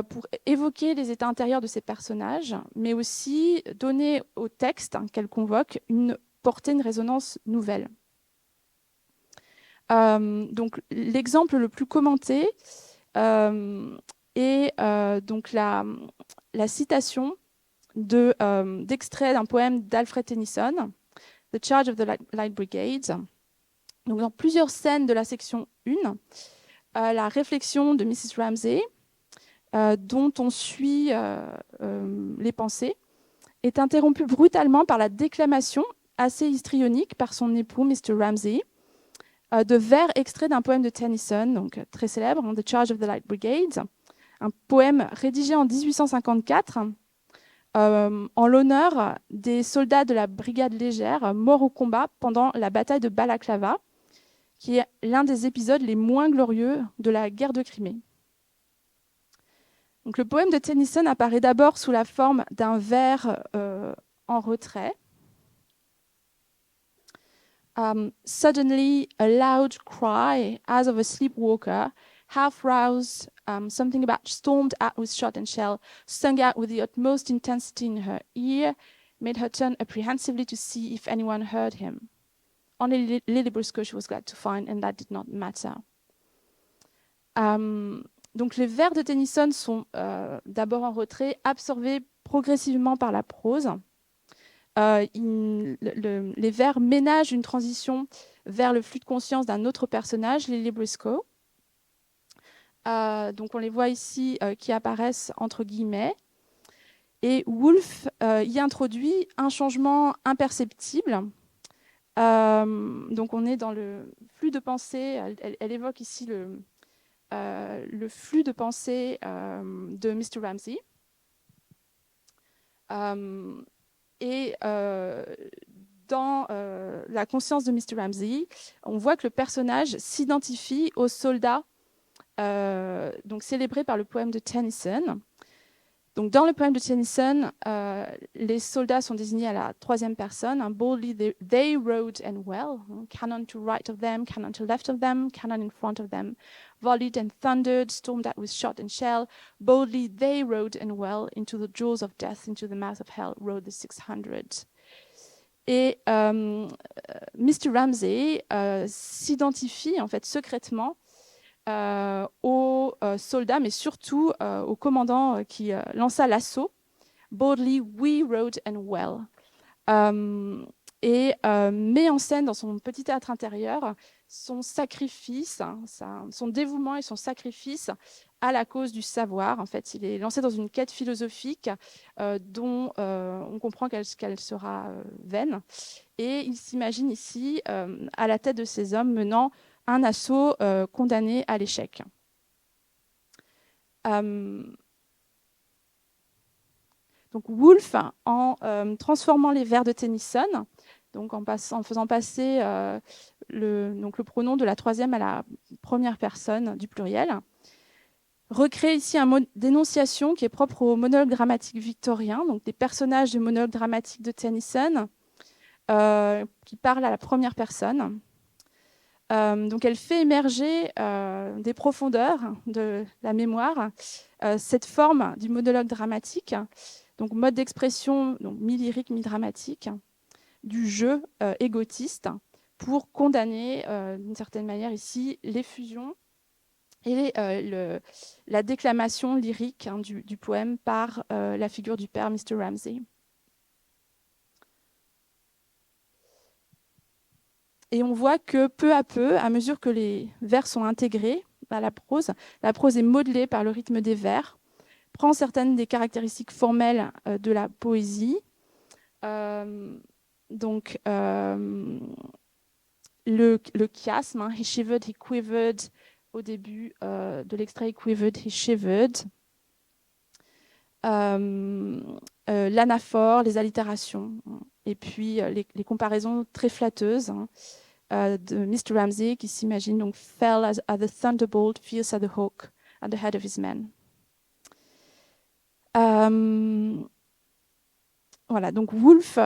A: pour évoquer les états intérieurs de ces personnages, mais aussi donner au texte qu'elle convoque une portée, une résonance nouvelle. Donc l'exemple le plus commenté et donc la citation d'extrait d'un poème d'Alfred Tennyson, The Charge of the Light Brigade. Donc, dans plusieurs scènes de la section 1, la réflexion de Mrs. Ramsay, dont on suit les pensées, est interrompue brutalement par la déclamation assez histrionique par son époux, Mr. Ramsay, de vers extraits d'un poème de Tennyson, donc très célèbre, The Charge of the Light Brigade, un poème rédigé en 1854 en l'honneur des soldats de la brigade légère morts au combat pendant la bataille de Balaklava, qui est l'un des épisodes les moins glorieux de la guerre de Crimée. Donc, le poème de Tennyson apparaît d'abord sous la forme d'un vers en retrait, Suddenly, a loud cry, as of a sleepwalker, half roused, something about stormed out with shot and shell, sung out with the utmost intensity in her ear, made her turn apprehensively to see if anyone heard him. Only Lily Briscoe she was glad to find, and that did not matter. Donc les vers de Tennyson sont d'abord en retrait, absorbés progressivement par la prose. Les vers ménagent une transition vers le flux de conscience d'un autre personnage, Lily Briscoe. Donc on les voit ici qui apparaissent entre guillemets. Et Woolf y introduit un changement imperceptible. Donc on est dans le flux de pensée. Elle évoque ici le flux de pensée de Mr. Ramsay. Et dans la conscience de Mr. Ramsay, on voit que le personnage s'identifie aux soldats donc célébrés par le poème de Tennyson. Donc dans le poème de Tennyson, les soldats sont désignés à la troisième personne. Boldly they rode and well. Cannon to right of them, cannon to left of them, cannon in front of them. Volleyed and thundered, stormed out with shot and shell. Boldly they rode and well. Into the jaws of death, into the mouth of hell, rode the 600. Et Mr. Ramsay s'identifie en fait secrètement aux soldats, mais surtout au commandant qui lança l'assaut. Boldly we rode and well. Et met en scène dans son petit théâtre intérieur son sacrifice, son dévouement et son sacrifice à la cause du savoir. En fait, il est lancé dans une quête philosophique dont on comprend qu'elle sera vaine. Et il s'imagine ici à la tête de ces hommes menant un assaut condamné à l'échec. Donc Woolf, en transformant les vers de Tennyson, donc en faisant passer le pronom de la troisième à la première personne du pluriel, recrée ici un mode d'énonciation qui est propre au monologue dramatique victorien, donc des personnages du monologue dramatique de Tennyson qui parlent à la première personne. Donc elle fait émerger des profondeurs de la mémoire cette forme du monologue dramatique, donc mode d'expression mi-lyrique, mi-dramatique, du jeu égotiste pour condamner d'une certaine manière ici l'effusion et la déclamation lyrique du poème par la figure du père Mr. Ramsay. Et on voit que peu à peu, à mesure que les vers sont intégrés à la prose est modelée par le rythme des vers, prend certaines des caractéristiques formelles de la poésie. Donc, le chiasme, he shivered, he quivered, au début de l'extrait, he quivered, he shivered. L'anaphore, les allitérations, et puis les comparaisons très flatteuses de Mr. Ramsay qui s'imagine donc fell as the thunderbolt, fierce as the hawk at the head of his men. Voilà, donc Woolf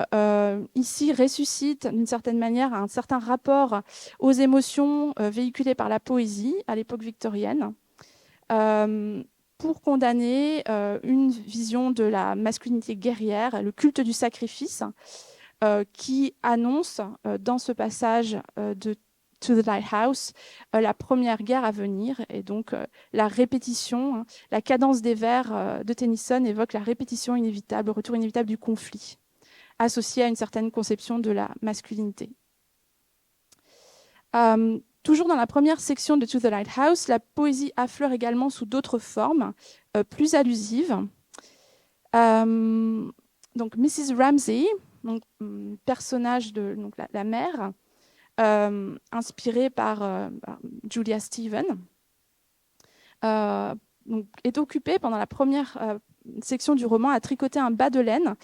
A: ici ressuscite d'une certaine manière un certain rapport aux émotions véhiculées par la poésie à l'époque victorienne. Pour condamner une vision de la masculinité guerrière, le culte du sacrifice, qui annonce dans ce passage de To the Lighthouse la première guerre à venir. Et donc la répétition, la cadence des vers de Tennyson évoque la répétition inévitable, le retour inévitable du conflit, associé à une certaine conception de la masculinité. Toujours dans la première section de To the Lighthouse, la poésie affleure également sous d'autres formes plus allusives. Donc Mrs. Ramsay, donc, personnage de donc, la mère, inspirée par Julia Stevens, donc, est occupée pendant la première section du roman à tricoter un bas de laine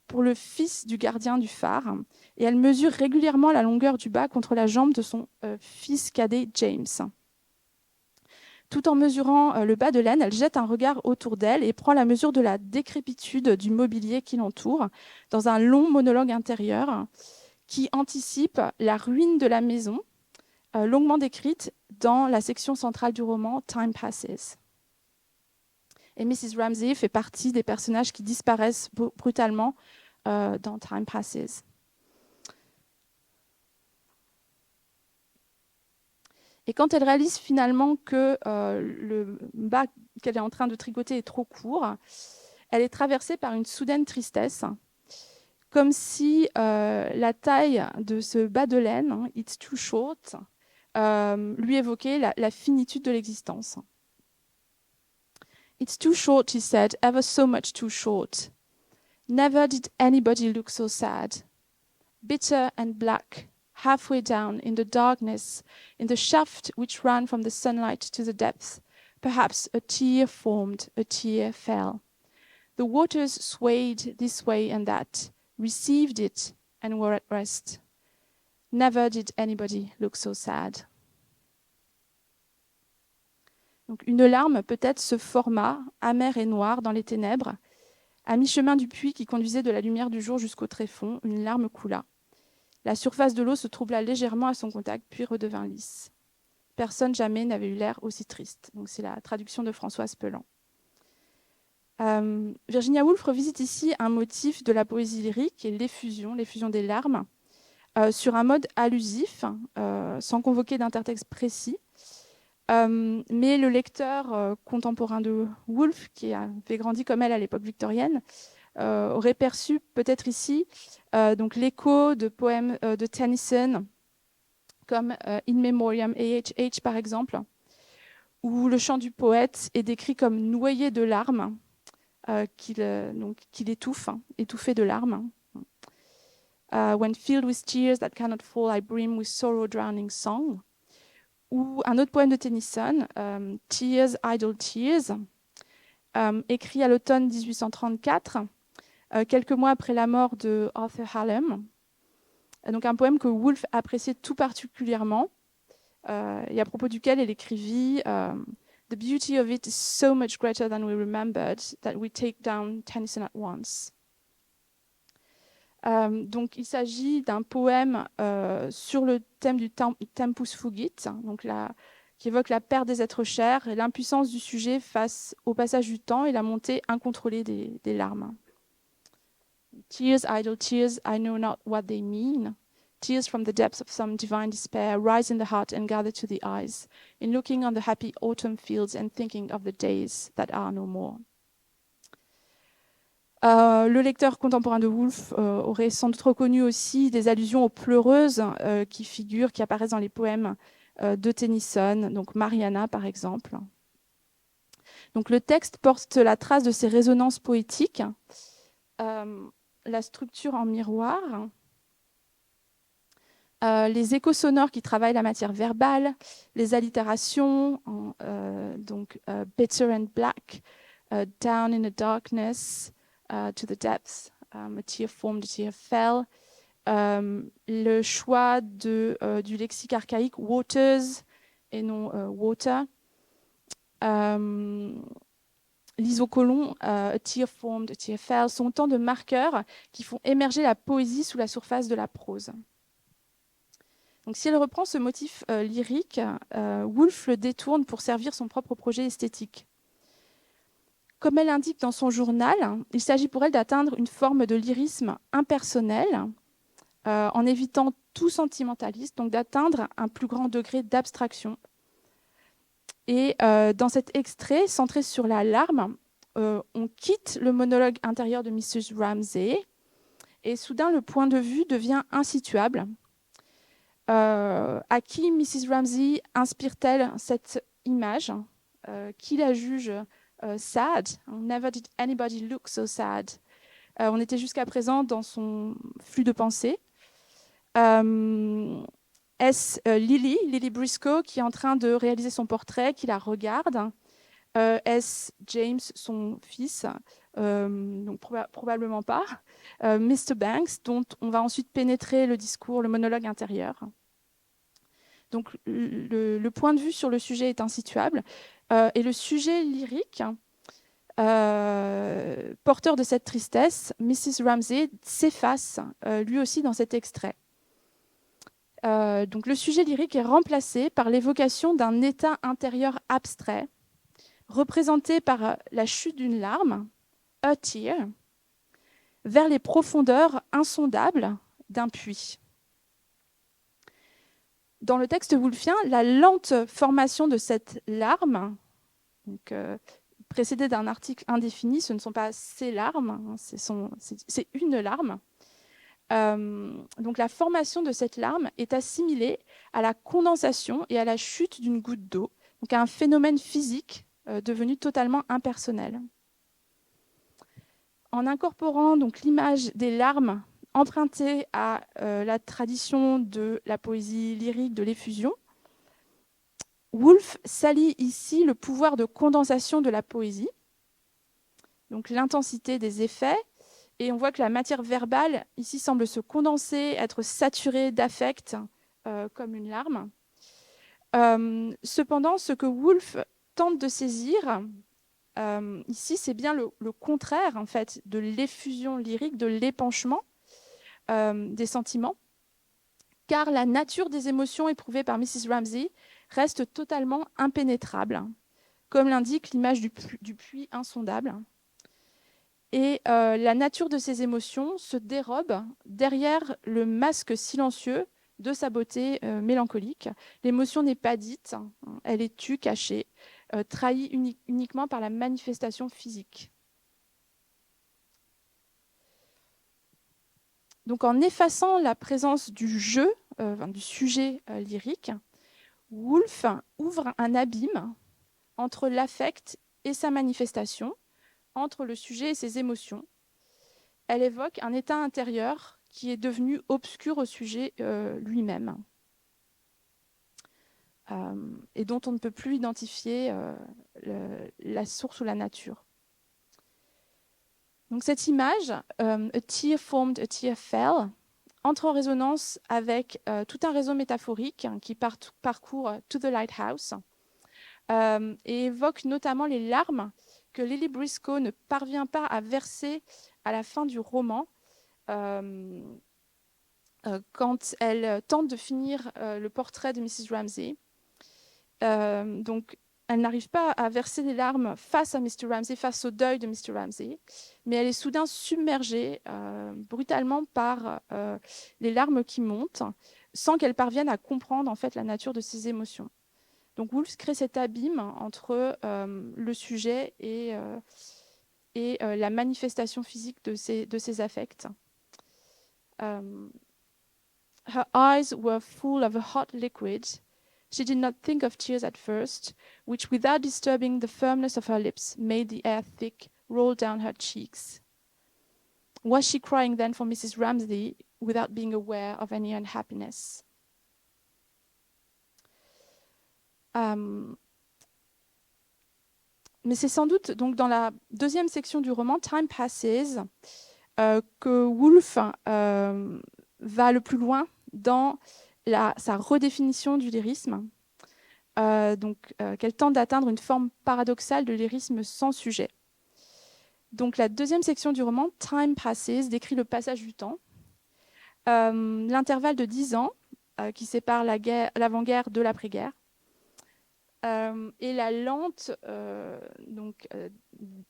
A: pour le fils du gardien du phare, et elle mesure régulièrement la longueur du bas contre la jambe de son fils cadet James. Tout en mesurant le bas de laine, elle jette un regard autour d'elle et prend la mesure de la décrépitude du mobilier qui l'entoure dans un long monologue intérieur qui anticipe la ruine de la maison, longuement décrite dans la section centrale du roman Time Passes. Et Mrs. Ramsay fait partie des personnages qui disparaissent brutalement dans Time Passes. Et quand elle réalise finalement que le bas qu'elle est en train de tricoter est trop court, elle est traversée par une soudaine tristesse, comme si la taille de ce bas de laine, it's too short, lui évoquait la finitude de l'existence. It's too short, she said, ever so much too short. Never did anybody look so sad. Bitter and black, halfway down in the darkness, in the shaft which ran from the sunlight to the depths, perhaps a tear formed, a tear fell. The waters swayed this way and that, received it, and were at rest. Never did anybody look so sad. Donc, une larme peut-être se forma, amère et noire, dans les ténèbres. À mi-chemin du puits qui conduisait de la lumière du jour jusqu'au tréfonds, une larme coula. La surface de l'eau se troubla légèrement à son contact, puis redevint lisse. Personne jamais n'avait eu l'air aussi triste. Donc, c'est la traduction de Françoise Pelland. Virginia Woolf revisite ici un motif de la poésie lyrique, qui est l'effusion des larmes, sur un mode allusif, sans convoquer d'intertexte précis. Mais le lecteur contemporain de Woolf, qui avait grandi comme elle à l'époque victorienne, aurait perçu peut-être ici donc l'écho de poèmes de Tennyson, comme In Memoriam A.H.H. par exemple, où le chant du poète est décrit comme noyé de larmes, qu'il étouffe, étouffé de larmes. When filled with tears that cannot fall, I brim with sorrow drowning song. Ou un autre poème de Tennyson, Tears, Idle Tears, écrit à l'automne 1834, quelques mois après la mort de Arthur Hallam. Donc un poème que Woolf appréciait tout particulièrement, et à propos duquel elle écrivit The beauty of it is so much greater than we remembered that we take down Tennyson at once. Donc, il s'agit d'un poème sur le thème du tempus fugit, donc qui évoque la perte des êtres chers et l'impuissance du sujet face au passage du temps et la montée incontrôlée des larmes. Tears, idle tears, I know not what they mean. Tears from the depths of some divine despair rise in the heart and gather to the eyes, in looking on the happy autumn fields and thinking of the days that are no more. Le lecteur contemporain de Woolf aurait sans doute reconnu aussi des allusions aux pleureuses qui apparaissent dans les poèmes de Tennyson, donc Mariana par exemple. Donc le texte porte la trace de ces résonances poétiques, la structure en miroir, les échos sonores qui travaillent la matière verbale, les allitérations, donc bitter and black, down in the darkness, to the depths, a tear formed, a tear fell. Le choix du lexique archaïque waters et non water. L'isocolon, a tear formed, a tear fell, sont autant de marqueurs qui font émerger la poésie sous la surface de la prose. Donc, si elle reprend ce motif lyrique, Woolf le détourne pour servir son propre projet esthétique. Comme elle l'indique dans son journal, il s'agit pour elle d'atteindre une forme de lyrisme impersonnel, en évitant tout sentimentalisme, donc d'atteindre un plus grand degré d'abstraction. Et dans cet extrait, centré sur la larme, on quitte le monologue intérieur de Mrs. Ramsay, et soudain le point de vue devient insituable. À qui Mrs. Ramsay inspire-t-elle cette image? Qui la juge sad? Never did anybody look so sad. On était jusqu'à présent dans son flux de pensée. Est-ce Lily Briscoe qui est en train de réaliser son portrait, qui la regarde? Est-ce James, son fils? Donc probablement pas. Mr. Banks, dont on va ensuite pénétrer le discours, le monologue intérieur. Donc le point de vue sur le sujet est insituable. Et le sujet lyrique, porteur de cette tristesse, Mrs. Ramsay, s'efface lui aussi dans cet extrait. Donc le sujet lyrique est remplacé par l'évocation d'un état intérieur abstrait, représenté par la chute d'une larme, a tear, vers les profondeurs insondables d'un puits. Dans le texte woolfien, la lente formation de cette larme, donc, précédée d'un article indéfini, ce ne sont pas ces larmes, c'est une larme. Donc la formation de cette larme est assimilée à la condensation et à la chute d'une goutte d'eau, donc à un phénomène physique devenu totalement impersonnel. En incorporant donc l'image des larmes empruntée à la tradition de la poésie lyrique de l'effusion, Woolf s'allie ici le pouvoir de condensation de la poésie, donc l'intensité des effets, et on voit que la matière verbale ici semble se condenser, être saturée d'affect, comme une larme. Cependant, ce que Woolf tente de saisir ici, c'est bien le contraire en fait de l'effusion lyrique, de l'épanchement des sentiments, car la nature des émotions éprouvées par Mrs. Ramsay reste totalement impénétrable, comme l'indique l'image du puits insondable. Et la nature de ces émotions se dérobe derrière le masque silencieux de sa beauté mélancolique. L'émotion n'est pas dite, elle est tue, cachée, trahie uniquement par la manifestation physique. Donc en effaçant la présence du jeu, du sujet lyrique, Woolf ouvre un abîme entre l'affect et sa manifestation, entre le sujet et ses émotions. Elle évoque un état intérieur qui est devenu obscur au sujet lui-même et dont on ne peut plus identifier la source ou la nature. Donc cette image, a tear formed, a tear fell, entre en résonance avec tout un réseau métaphorique qui parcourt To the Lighthouse et évoque notamment les larmes que Lily Briscoe ne parvient pas à verser à la fin du roman quand elle tente de finir le portrait de Mrs. Ramsay. Donc, elle n'arrive pas à verser des larmes face à Mr. Ramsay, face au deuil de Mr. Ramsay, mais elle est soudain submergée brutalement par les larmes qui montent, sans qu'elle parvienne à comprendre en fait la nature de ses émotions. Donc Woolf crée cet abîme entre le sujet et la manifestation physique de ses affects. Her eyes were full of a hot liquid. She did not think of tears at first, which, without disturbing the firmness of her lips, made the air thick, roll down her cheeks. Was she crying then for Mrs. Ramsay, without being aware of any unhappiness? Mais c'est sans doute donc dans la deuxième section du roman, Time Passes, que Woolf va le plus loin dans sa redéfinition du lyrisme, qu'elle tente d'atteindre une forme paradoxale de lyrisme sans sujet. Donc la deuxième section du roman, Time Passes, décrit le passage du temps, l'intervalle de 10 ans qui sépare l'avant-guerre de l'après-guerre, et la lente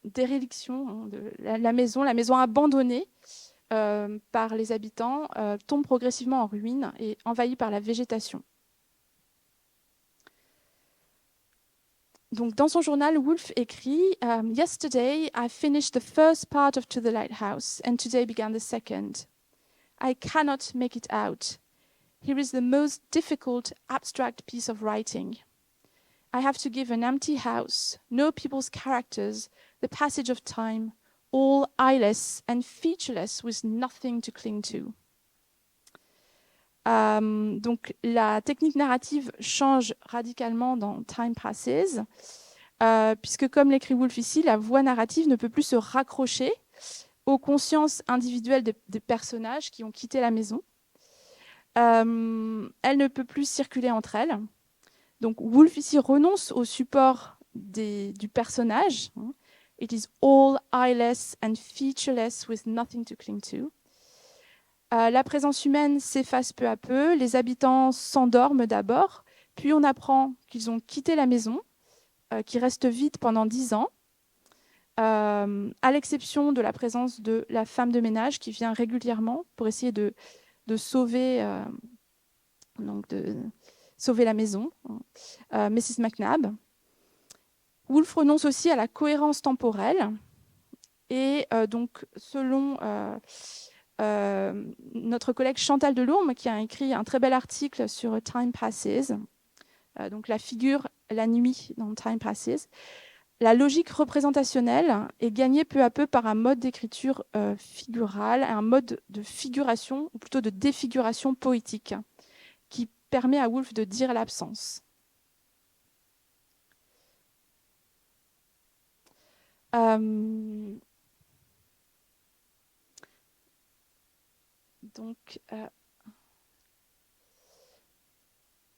A: déréliction de la maison abandonnée par les habitants, tombe progressivement en ruine et envahie par la végétation. Donc, dans son journal, Woolf écrit « Yesterday, I finished the first part of To the Lighthouse, and today began the second. I cannot make it out. Here is the most difficult abstract piece of writing. I have to give an empty house, no people's characters, the passage of time, all eyeless and featureless with nothing to cling to. » Donc la technique narrative change radicalement dans Time Passes, puisque comme l'écrit Woolf ici, la voix narrative ne peut plus se raccrocher aux consciences individuelles des personnages qui ont quitté la maison. Elle ne peut plus circuler entre elles. Donc Woolf ici renonce au support du personnage. It is all eyeless and featureless with nothing to cling to. La présence humaine s'efface peu à peu, les habitants s'endorment d'abord, puis on apprend qu'ils ont quitté la maison, qui reste vide pendant 10 ans, à l'exception de la présence de la femme de ménage qui vient régulièrement pour essayer de sauver, sauver la maison, Mrs. McNabb. Woolf renonce aussi à la cohérence temporelle et donc selon notre collègue Chantal Delourme, qui a écrit un très bel article sur Time Passes, donc la figure la nuit dans Time Passes, la logique représentationnelle est gagnée peu à peu par un mode d'écriture figurale, un mode de figuration, ou plutôt de défiguration poétique, qui permet à Woolf de dire l'absence. Donc,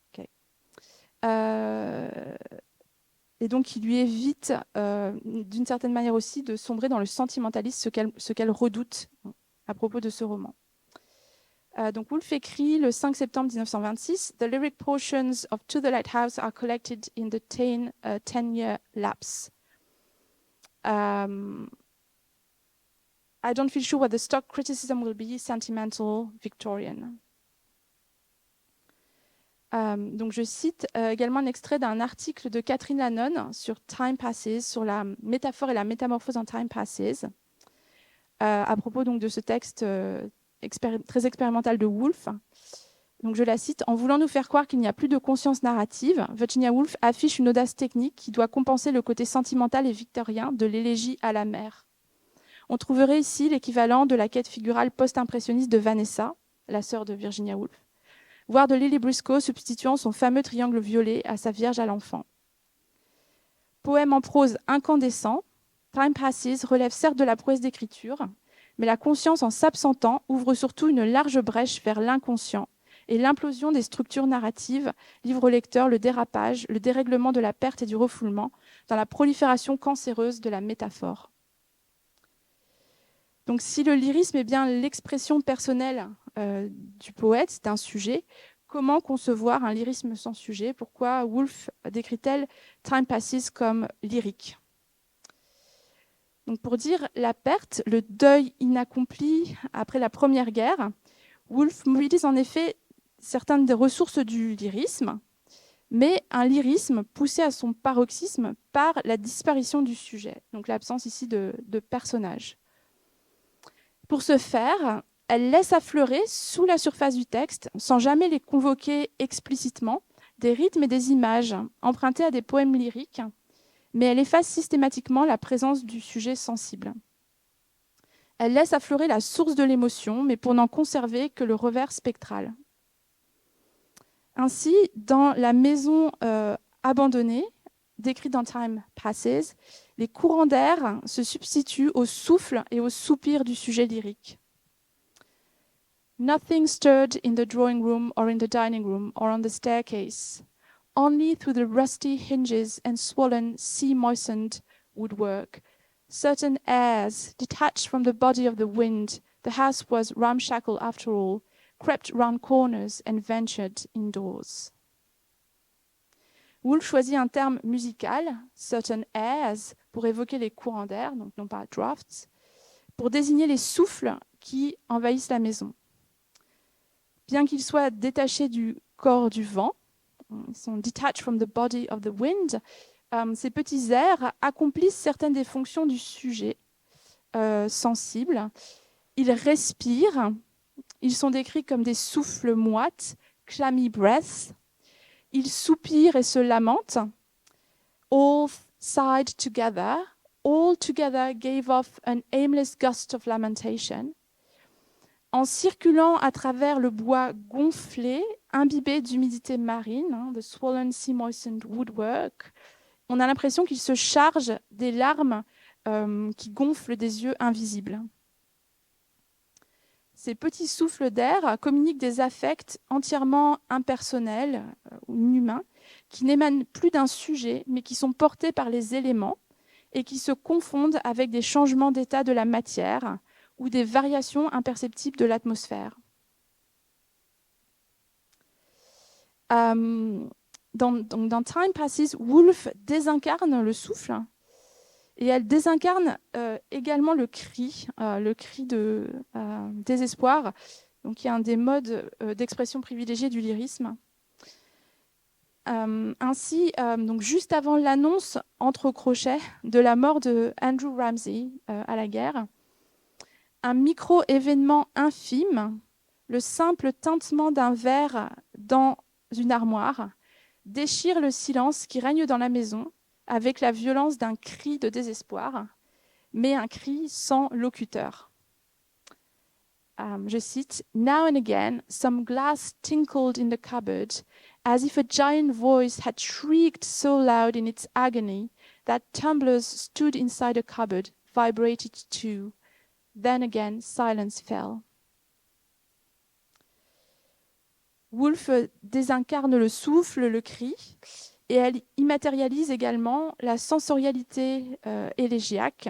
A: okay. Et donc, il lui évite, d'une certaine manière aussi, de sombrer dans le sentimentalisme, ce qu'elle redoute à propos de ce roman. Donc, Woolf écrit le 5 septembre 1926, « The lyric portions of To the Lighthouse are collected in the 10-year lapse. I don't feel sure what the stock criticism will be, sentimental, Victorian. » Donc je cite également un extrait d'un article de Catherine Lannon sur Time Passes, sur la métaphore et la métamorphose en Time Passes, à propos donc de ce texte très expérimental de Woolf. Donc je la cite, « En voulant nous faire croire qu'il n'y a plus de conscience narrative, Virginia Woolf affiche une audace technique qui doit compenser le côté sentimental et victorien de l'élégie à la mer. On trouverait ici l'équivalent de la quête figurale post-impressionniste de Vanessa, la sœur de Virginia Woolf, voire de Lily Briscoe substituant son fameux triangle violet à sa Vierge à l'enfant. Poème en prose incandescent, Time Passes relève certes de la prouesse d'écriture, mais la conscience en s'absentant ouvre surtout une large brèche vers l'inconscient, et l'implosion des structures narratives livre au lecteur le dérapage, le dérèglement de la perte et du refoulement dans la prolifération cancéreuse de la métaphore. Donc si le lyrisme est bien l'expression personnelle du poète, d'un sujet, comment concevoir un lyrisme sans sujet? Pourquoi Woolf décrit-elle Time Passes comme lyrique? Donc pour dire la perte, le deuil inaccompli après la Première Guerre, Woolf mobilise en effet certaines des ressources du lyrisme, mais un lyrisme poussé à son paroxysme par la disparition du sujet, donc l'absence ici de personnage. Pour ce faire, elle laisse affleurer sous la surface du texte, sans jamais les convoquer explicitement, des rythmes et des images empruntés à des poèmes lyriques, mais elle efface systématiquement la présence du sujet sensible. Elle laisse affleurer la source de l'émotion, mais pour n'en conserver que le revers spectral. Ainsi, dans La maison abandonnée, décrite dans Time Passes, les courants d'air se substituent au souffle et au soupir du sujet lyrique. Nothing stirred in the drawing room or in the dining room or on the staircase. Only through the rusty hinges and swollen, sea-moistened woodwork, certain airs, detached from the body of the wind, the house was ramshackle after all, crept round corners and ventured indoors. Woolf choisit un terme musical, certain airs, pour évoquer les courants d'air, donc non pas drafts, pour désigner les souffles qui envahissent la maison. Bien qu'ils soient détachés du corps du vent, ils sont detached from the body of the wind, ces petits airs accomplissent certaines des fonctions du sujet sensible. Ils respirent, ils sont décrits comme des souffles moites, clammy breaths. Ils soupirent et se lamentent. All sighed together. All together gave off an aimless gust of lamentation. En circulant à travers le bois gonflé, imbibé d'humidité marine, the swollen sea-moistened woodwork, on a l'impression qu'ils se chargent des larmes qui gonflent des yeux invisibles. Ces petits souffles d'air communiquent des affects entièrement impersonnels ou inhumains, qui n'émanent plus d'un sujet, mais qui sont portés par les éléments et qui se confondent avec des changements d'état de la matière ou des variations imperceptibles de l'atmosphère. Dans Time Passes, Woolf désincarne le souffle et elle désincarne également le cri de désespoir, donc qui est un des modes d'expression privilégiés du lyrisme. Ainsi, donc juste avant l'annonce, entre crochets, de la mort de Andrew Ramsay à la guerre, un micro-événement infime, le simple tintement d'un verre dans une armoire, déchire le silence qui règne dans la maison avec la violence d'un cri de désespoir, mais un cri sans locuteur. Je cite, « Now and again, some glass tinkled in the cupboard, as if a giant voice had shrieked so loud in its agony that tumblers stood inside a cupboard, vibrated too. Then again, silence fell. » Woolf désincarne le souffle, le cri, et elle immatérialise également la sensorialité élégiaque,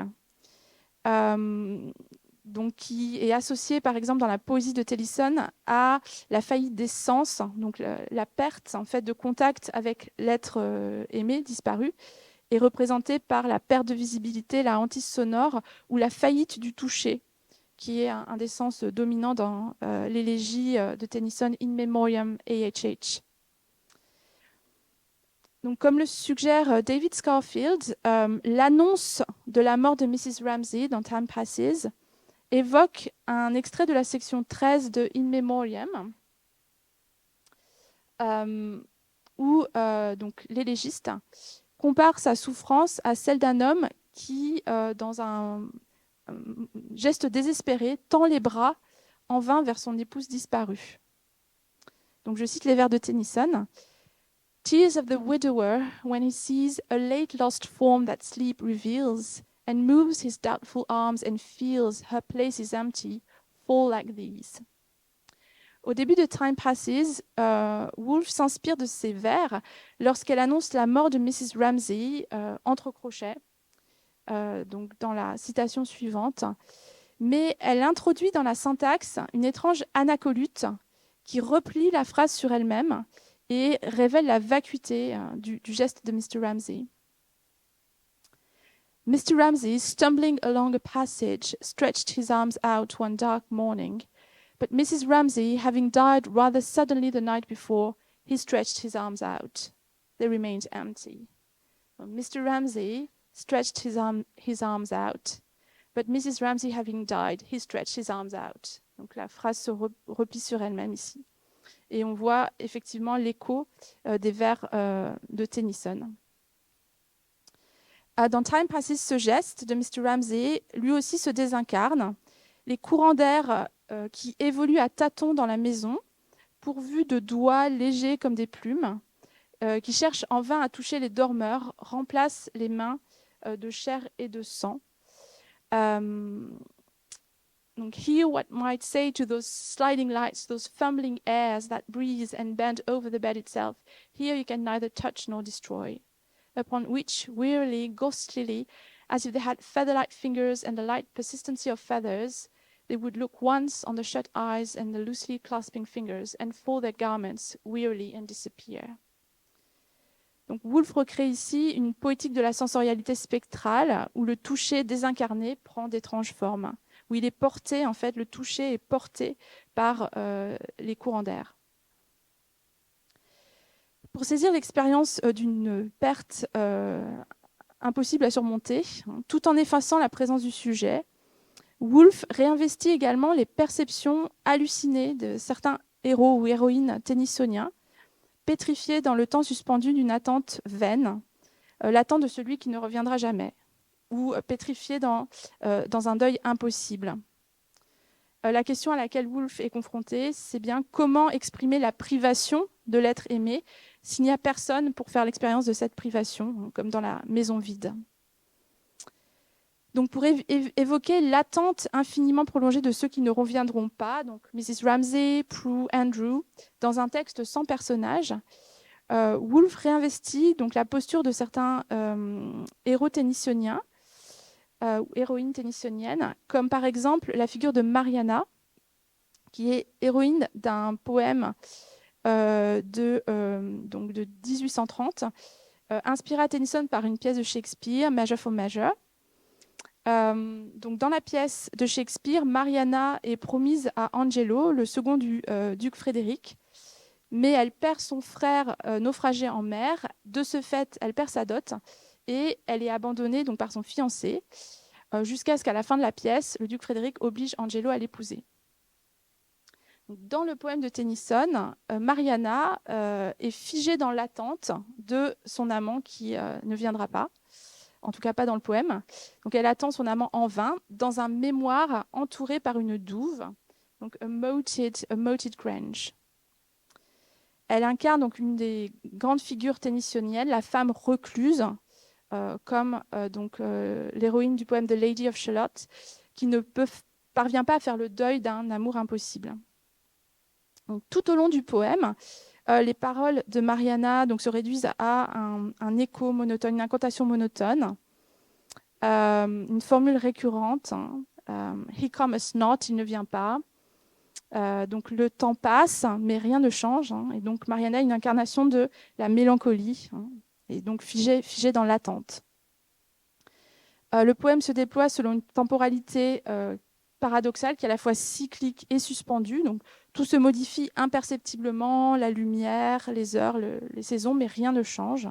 A: donc qui est associée, par exemple, dans la poésie de Tennyson, à la faillite des sens, donc la perte en fait, de contact avec l'être aimé, disparu, est représentée par la perte de visibilité, la hantise sonore ou la faillite du toucher, qui est un des sens dominants dans l'élégie de Tennyson In Memoriam AHH. Donc, comme le suggère David Scarfield, l'annonce de la mort de Mrs. Ramsay dans Time Passes évoque un extrait de la section 13 de In Memoriam, où donc, l'élégiste compare sa souffrance à celle d'un homme qui, dans un geste désespéré, tend les bras en vain vers son épouse disparue. Donc, je cite les vers de Tennyson. « Tears of the widower when he sees a late lost form that sleep reveals and moves his doubtful arms and feels her place is empty, fall like these. » Au début de Time Passes, Woolf s'inspire de ces vers lorsqu'elle annonce la mort de Mrs. Ramsay, entre crochets, donc dans la citation suivante. Mais elle introduit dans la syntaxe une étrange anacolute qui replie la phrase sur elle-même et révèle la vacuité du geste de Mr. Ramsay. Mr. Ramsay, stumbling along a passage, stretched his arms out one dark morning. But Mrs. Ramsay, having died rather suddenly the night before, he stretched his arms out. They remained empty. Mr. Ramsay stretched his arms out. But Mrs. Ramsay, having died, he stretched his arms out. Donc la phrase se replie sur elle-même ici. Et on voit effectivement l'écho des vers de Tennyson. Dans Time Passes, ce geste de Mr. Ramsay, lui aussi se désincarne. Les courants d'air qui évoluent à tâtons dans la maison, pourvus de doigts légers comme des plumes, qui cherchent en vain à toucher les dormeurs, remplacent les mains de chair et de sang. Donc, hear what might say to those sliding lights, those fumbling airs that breathe and bend over the bed itself. Here you can neither touch nor destroy. Upon which, wearily, ghostlily, as if they had feather-like fingers and the light persistency of feathers, they would look once on the shut eyes and the loosely clasping fingers, and fold their garments wearily and disappear. Donc, Woolf recrée ici une poétique de la sensorialité spectrale où le toucher désincarné prend d'étranges formes, où il est porté, en fait, le toucher est porté par les courants d'air. Pour saisir l'expérience d'une perte impossible à surmonter, tout en effaçant la présence du sujet, Woolf réinvestit également les perceptions hallucinées de certains héros ou héroïnes tennysoniens, pétrifiés dans le temps suspendu d'une attente vaine, l'attente de celui qui ne reviendra jamais, ou pétrifiés dans un deuil impossible. La question à laquelle Woolf est confronté, c'est bien comment exprimer la privation de l'être aimé s'il n'y a personne pour faire l'expérience de cette privation, comme dans la maison vide. Donc pour évoquer l'attente infiniment prolongée de ceux qui ne reviendront pas, donc Mrs. Ramsay, Prue, Andrew, dans un texte sans personnage, Woolf réinvestit donc la posture de certains héros tennysoniens ou héroïnes tennysoniennes, comme par exemple la figure de Mariana, qui est héroïne d'un poème donc de 1830, inspiré à Tennyson par une pièce de Shakespeare, Measure for Measure. Donc dans la pièce de Shakespeare, Mariana est promise à Angelo, le second du duc Frédéric, mais elle perd son frère naufragé en mer. De ce fait, elle perd sa dot et elle est abandonnée donc, par son fiancé, jusqu'à ce qu'à la fin de la pièce, le duc Frédéric oblige Angelo à l'épouser. Dans le poème de Tennyson, Mariana est figée dans l'attente de son amant qui ne viendra pas, en tout cas pas dans le poème. Donc elle attend son amant en vain dans un mémoire entouré par une douve, donc a moated grange. Elle incarne donc une des grandes figures tennysoniennes, la femme recluse, comme l'héroïne du poème The Lady of Shalott, qui ne parvient pas à faire le deuil d'un amour impossible. Donc, tout au long du poème, les paroles de Mariana se réduisent à un écho monotone, une incantation monotone, une formule récurrente. He comes not, il ne vient pas. Donc le temps passe, mais rien ne change. Et donc Mariana est une incarnation de la mélancolie, et donc figée dans l'attente. Le poème se déploie selon une temporalité paradoxale qui est à la fois cyclique et suspendue. Donc tout se modifie imperceptiblement, la lumière, les heures, les saisons, mais rien ne change.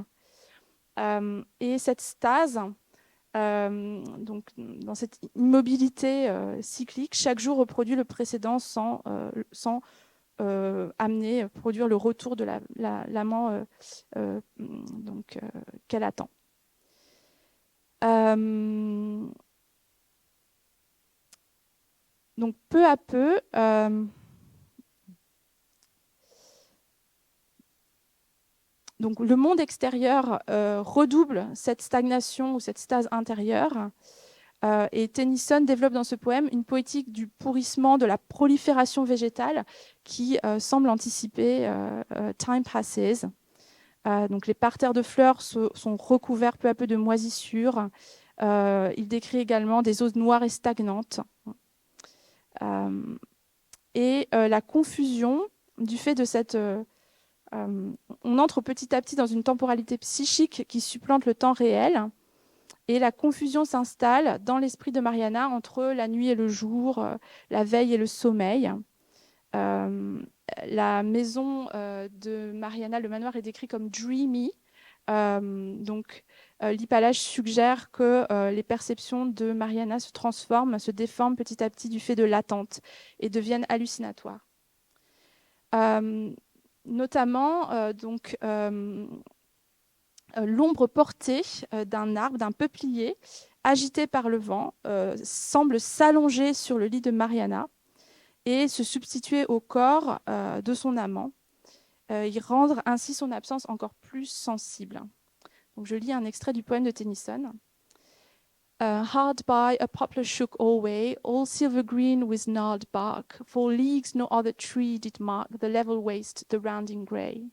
A: Et cette stase, donc, dans cette immobilité cyclique, chaque jour reproduit le précédent sans produire le retour de l'amant qu'elle attend. Donc peu à peu, donc le monde extérieur redouble cette stagnation ou cette stase intérieure. Et Tennyson développe dans ce poème une poétique du pourrissement, de la prolifération végétale qui semble anticiper Time Passes. Donc les parterres de fleurs sont recouverts peu à peu de moisissures. Il décrit également des eaux noires et stagnantes. Et la confusion du fait de cette... on entre petit à petit dans une temporalité psychique qui supplante le temps réel. Et la confusion s'installe dans l'esprit de Mariana entre la nuit et le jour, la veille et le sommeil. La maison de Mariana, le manoir, est décrit comme dreamy. L'hypallage suggère que les perceptions de Mariana se transforment, se déforment petit à petit du fait de l'attente et deviennent hallucinatoires. Notamment, l'ombre portée d'un arbre, d'un peuplier, agité par le vent, semble s'allonger sur le lit de Mariana et se substituer au corps de son amant, et rendre ainsi son absence encore plus sensible. Donc, je lis un extrait du poème de Tennyson. Hard by a poplar shook alway, all silver green with gnarled bark. For leagues no other tree did mark the level waste, the rounding grey.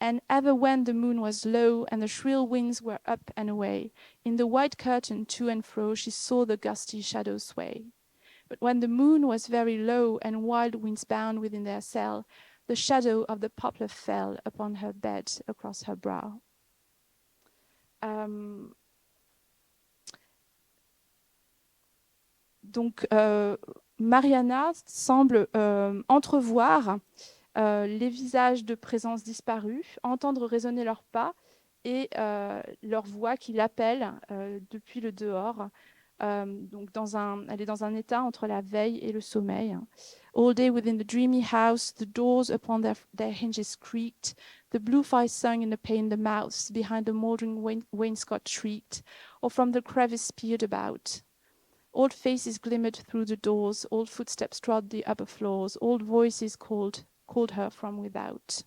A: And ever when the moon was low and the shrill winds were up and away, in the white curtain to and fro she saw the gusty shadow sway. But when the moon was very low and wild winds bound within their cell, the shadow of the poplar fell upon her bed across her brow. Mariana semble entrevoir les visages de présence disparus, entendre résonner leurs pas et leur voix qui l'appelle depuis le dehors. Elle est dans un état entre la veille et le sommeil. All day within the dreamy house, the doors upon their hinges creaked, the blue fire sung in the pane, the mouse behind the mouldering wainscot shrieked, or from the crevice peered about. Old faces glimmered through the doors, old footsteps trod the upper floors, old voices called her from without.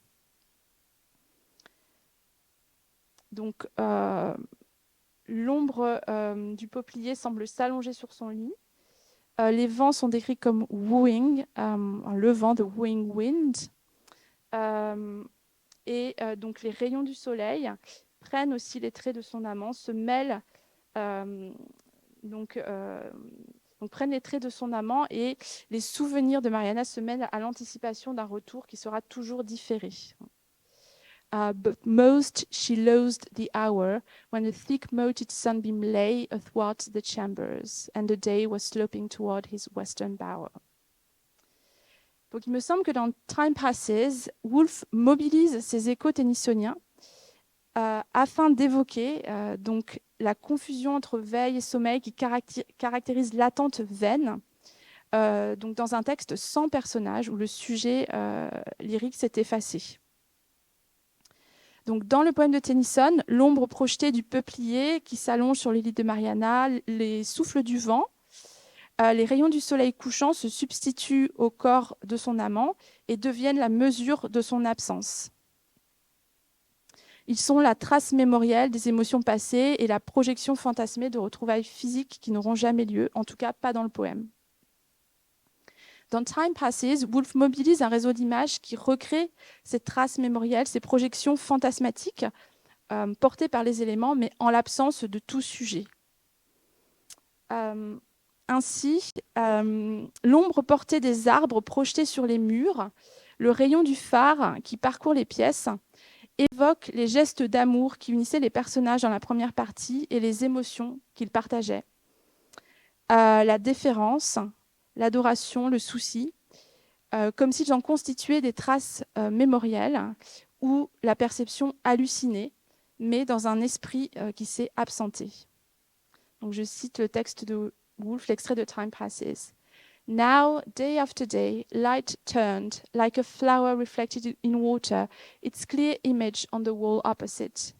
A: Donc, l'ombre du peuplier semble s'allonger sur son lit. Les vents sont décrits comme wooing, le vent de wooing wind. Donc les rayons du soleil prennent aussi les traits de son amant, se mêlent donc prennent les traits de son amant et les souvenirs de Mariana se mêlent à l'anticipation d'un retour qui sera toujours différé. But most she loathed the hour when the thick-moted sunbeam lay athwart the chambers, and the day was sloping toward his western bower. Donc il me semble que dans Time Passes, Woolf mobilise ses échos tennysoniens afin d'évoquer donc la confusion entre veille et sommeil qui caractérise l'attente vaine, donc dans un texte sans personnage où le sujet lyrique s'est effacé. Donc, dans le poème de Tennyson, l'ombre projetée du peuplier qui s'allonge sur les lits de Mariana, les souffles du vent, les rayons du soleil couchant se substituent au corps de son amant et deviennent la mesure de son absence. Ils sont la trace mémorielle des émotions passées et la projection fantasmée de retrouvailles physiques qui n'auront jamais lieu, en tout cas pas dans le poème. Dans Time Passes, Woolf mobilise un réseau d'images qui recrée ces traces mémorielles, ces projections fantasmatiques portées par les éléments, mais en l'absence de tout sujet. Ainsi, l'ombre portée des arbres projetés sur les murs, le rayon du phare qui parcourt les pièces, évoque les gestes d'amour qui unissaient les personnages dans la première partie et les émotions qu'ils partageaient. La déférence, l'adoration, le souci, comme s'ils en constituaient des traces mémorielles ou la perception hallucinée, mais dans un esprit qui s'est absenté. Donc, je cite le texte de Woolf, l'extrait de Time Passes. Now, day after day, light turned, like a flower reflected in water, its clear image on the wall opposite.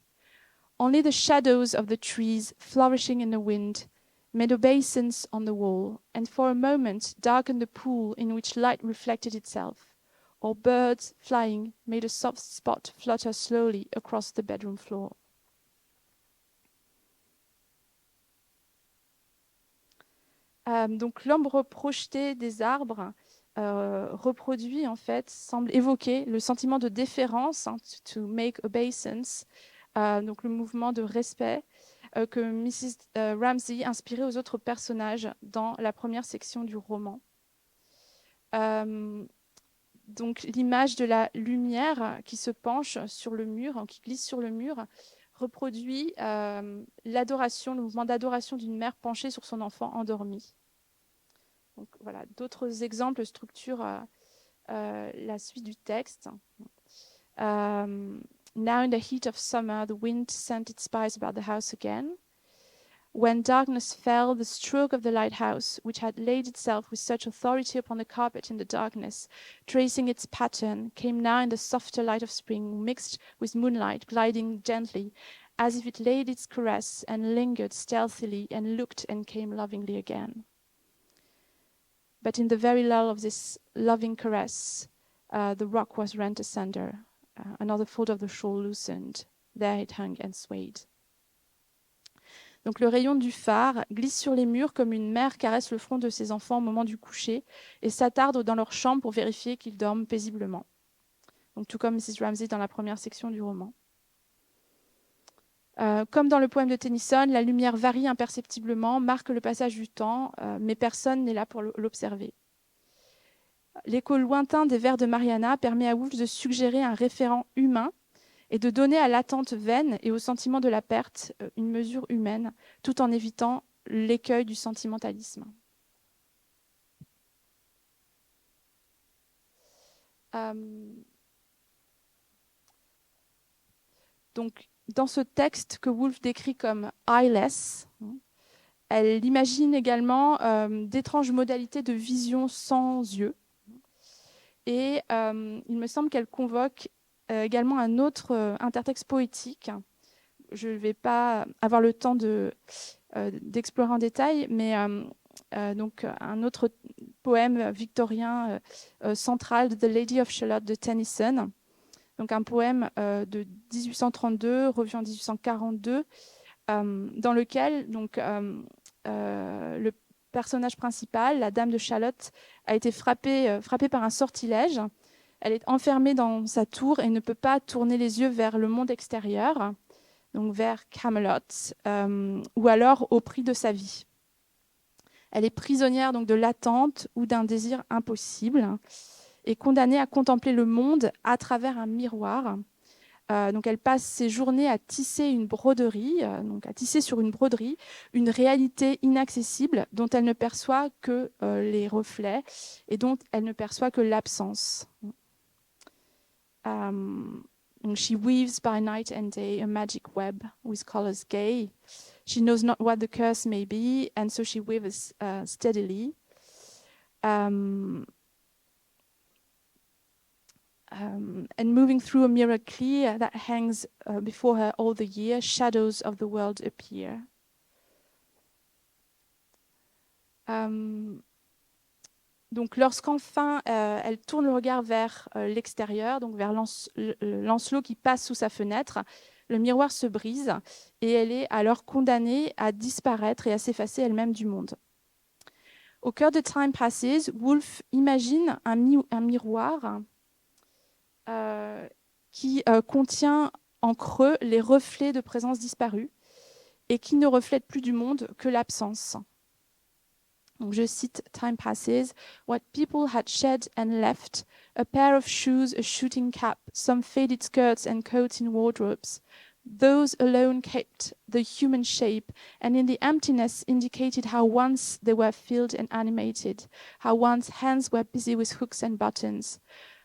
A: Only the shadows of the trees flourishing in the wind made obeisance on the wall, and for a moment darkened the pool in which light reflected itself, or birds flying made a soft spot flutter slowly across the bedroom floor. Donc l'ombre projetée des arbres reproduit, en fait, semble évoquer le sentiment de déférence, to make obeisance, donc le mouvement de respect, que Mrs. Ramsay inspirait aux autres personnages dans la première section du roman. Donc l'image de la lumière qui se penche sur le mur, qui glisse sur le mur, reproduit l'adoration, le mouvement d'adoration d'une mère penchée sur son enfant endormi. Donc voilà, d'autres exemples structurent la suite du texte. Now in the heat of summer, the wind sent its spice about the house again. When darkness fell, the stroke of the lighthouse, which had laid itself with such authority upon the carpet in the darkness, tracing its pattern, came now in the softer light of spring, mixed with moonlight, gliding gently, as if it laid its caress and lingered stealthily and looked and came lovingly again. But in the very lull of this loving caress, the rock was rent asunder. Another fold of the shawl loosened. There it hung and swayed. Donc le rayon du phare glisse sur les murs comme une mère caresse le front de ses enfants au moment du coucher et s'attarde dans leur chambre pour vérifier qu'ils dorment paisiblement. Donc tout comme Mrs. Ramsay dans la première section du roman. Comme dans le poème de Tennyson, la lumière varie imperceptiblement, marque le passage du temps, mais personne n'est là pour l'observer. L'écho lointain des vers de Mariana permet à Woolf de suggérer un référent humain et de donner à l'attente vaine et au sentiment de la perte une mesure humaine, tout en évitant l'écueil du sentimentalisme. Donc, dans ce texte que Woolf décrit comme « eyeless », elle imagine également d'étranges modalités de vision sans yeux. Et il me semble qu'elle convoque également un autre intertexte poétique. Je ne vais pas avoir le temps d'explorer en détail, mais donc un autre poème victorien central, The Lady of Shalott de Tennyson. Donc un poème de 1832, revu en 1842, dans lequel donc, le personnage principal, la dame de Shalott, a été frappée par un sortilège. Elle est enfermée dans sa tour et ne peut pas tourner les yeux vers le monde extérieur, donc vers Camelot, ou alors au prix de sa vie. Elle est prisonnière donc de l'attente ou d'un désir impossible et condamnée à contempler le monde à travers un miroir. Donc elle passe ses journées à tisser une broderie, donc à tisser sur une broderie une réalité inaccessible dont elle ne perçoit que les reflets et dont elle ne perçoit que l'absence. She weaves by night and day a magic web with colors gay. She knows not what the curse may be, and so she weaves steadily. And moving through a mirror clear that hangs before her all the year, shadows of the world appear. Donc, lorsqu'enfin elle tourne le regard vers l'extérieur, donc vers Lancelot qui passe sous sa fenêtre, le miroir se brise et elle est alors condamnée à disparaître et à s'effacer elle-même du monde. Au cœur de Time Passes, Woolf imagine un miroir qui contient en creux les reflets de présence disparue et qui ne reflète plus du monde que l'absence. Donc je cite Time Passes, what people had shed and left, a pair of shoes, a shooting cap, some faded skirts and coats in wardrobes. Those alone kept the human shape, and in the emptiness indicated how once they were filled and animated, how once hands were busy with hooks and buttons,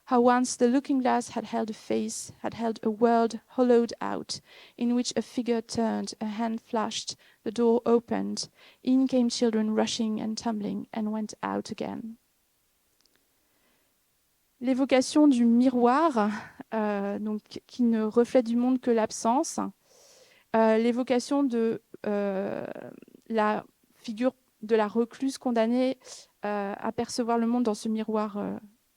A: how once the looking glass had held a face, had held a world hollowed out, in which a figure turned, a hand flashed, the door opened, in came children rushing and tumbling, and went out again. L'évocation du miroir, donc, qui ne reflète du monde que l'absence, l'évocation de la figure de la recluse condamnée à percevoir le monde dans ce miroir,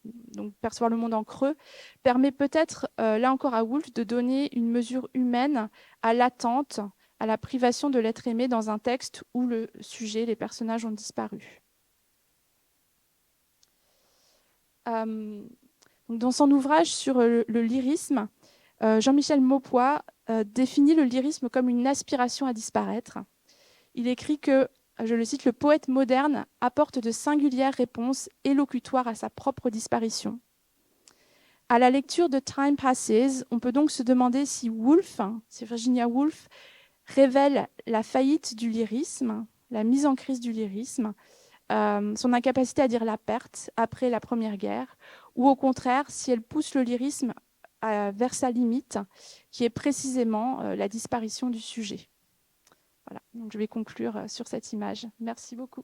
A: donc percevoir le monde en creux, permet peut-être, là encore à Woolf, de donner une mesure humaine à l'attente, à la privation de l'être aimé dans un texte où le sujet, les personnages ont disparu. Dans son ouvrage sur le lyrisme, Jean-Michel Maupoy définit le lyrisme comme une aspiration à disparaître. Il écrit que, je le cite, « Le poète moderne apporte de singulières réponses élocutoires à sa propre disparition ». À la lecture de Time Passes, on peut donc se demander si Virginia Woolf révèle la faillite du lyrisme, la mise en crise du lyrisme, son incapacité à dire la perte après la Première Guerre, ou au contraire, si elle pousse le lyrisme vers sa limite, qui est précisément la disparition du sujet. Voilà, donc je vais conclure sur cette image. Merci beaucoup.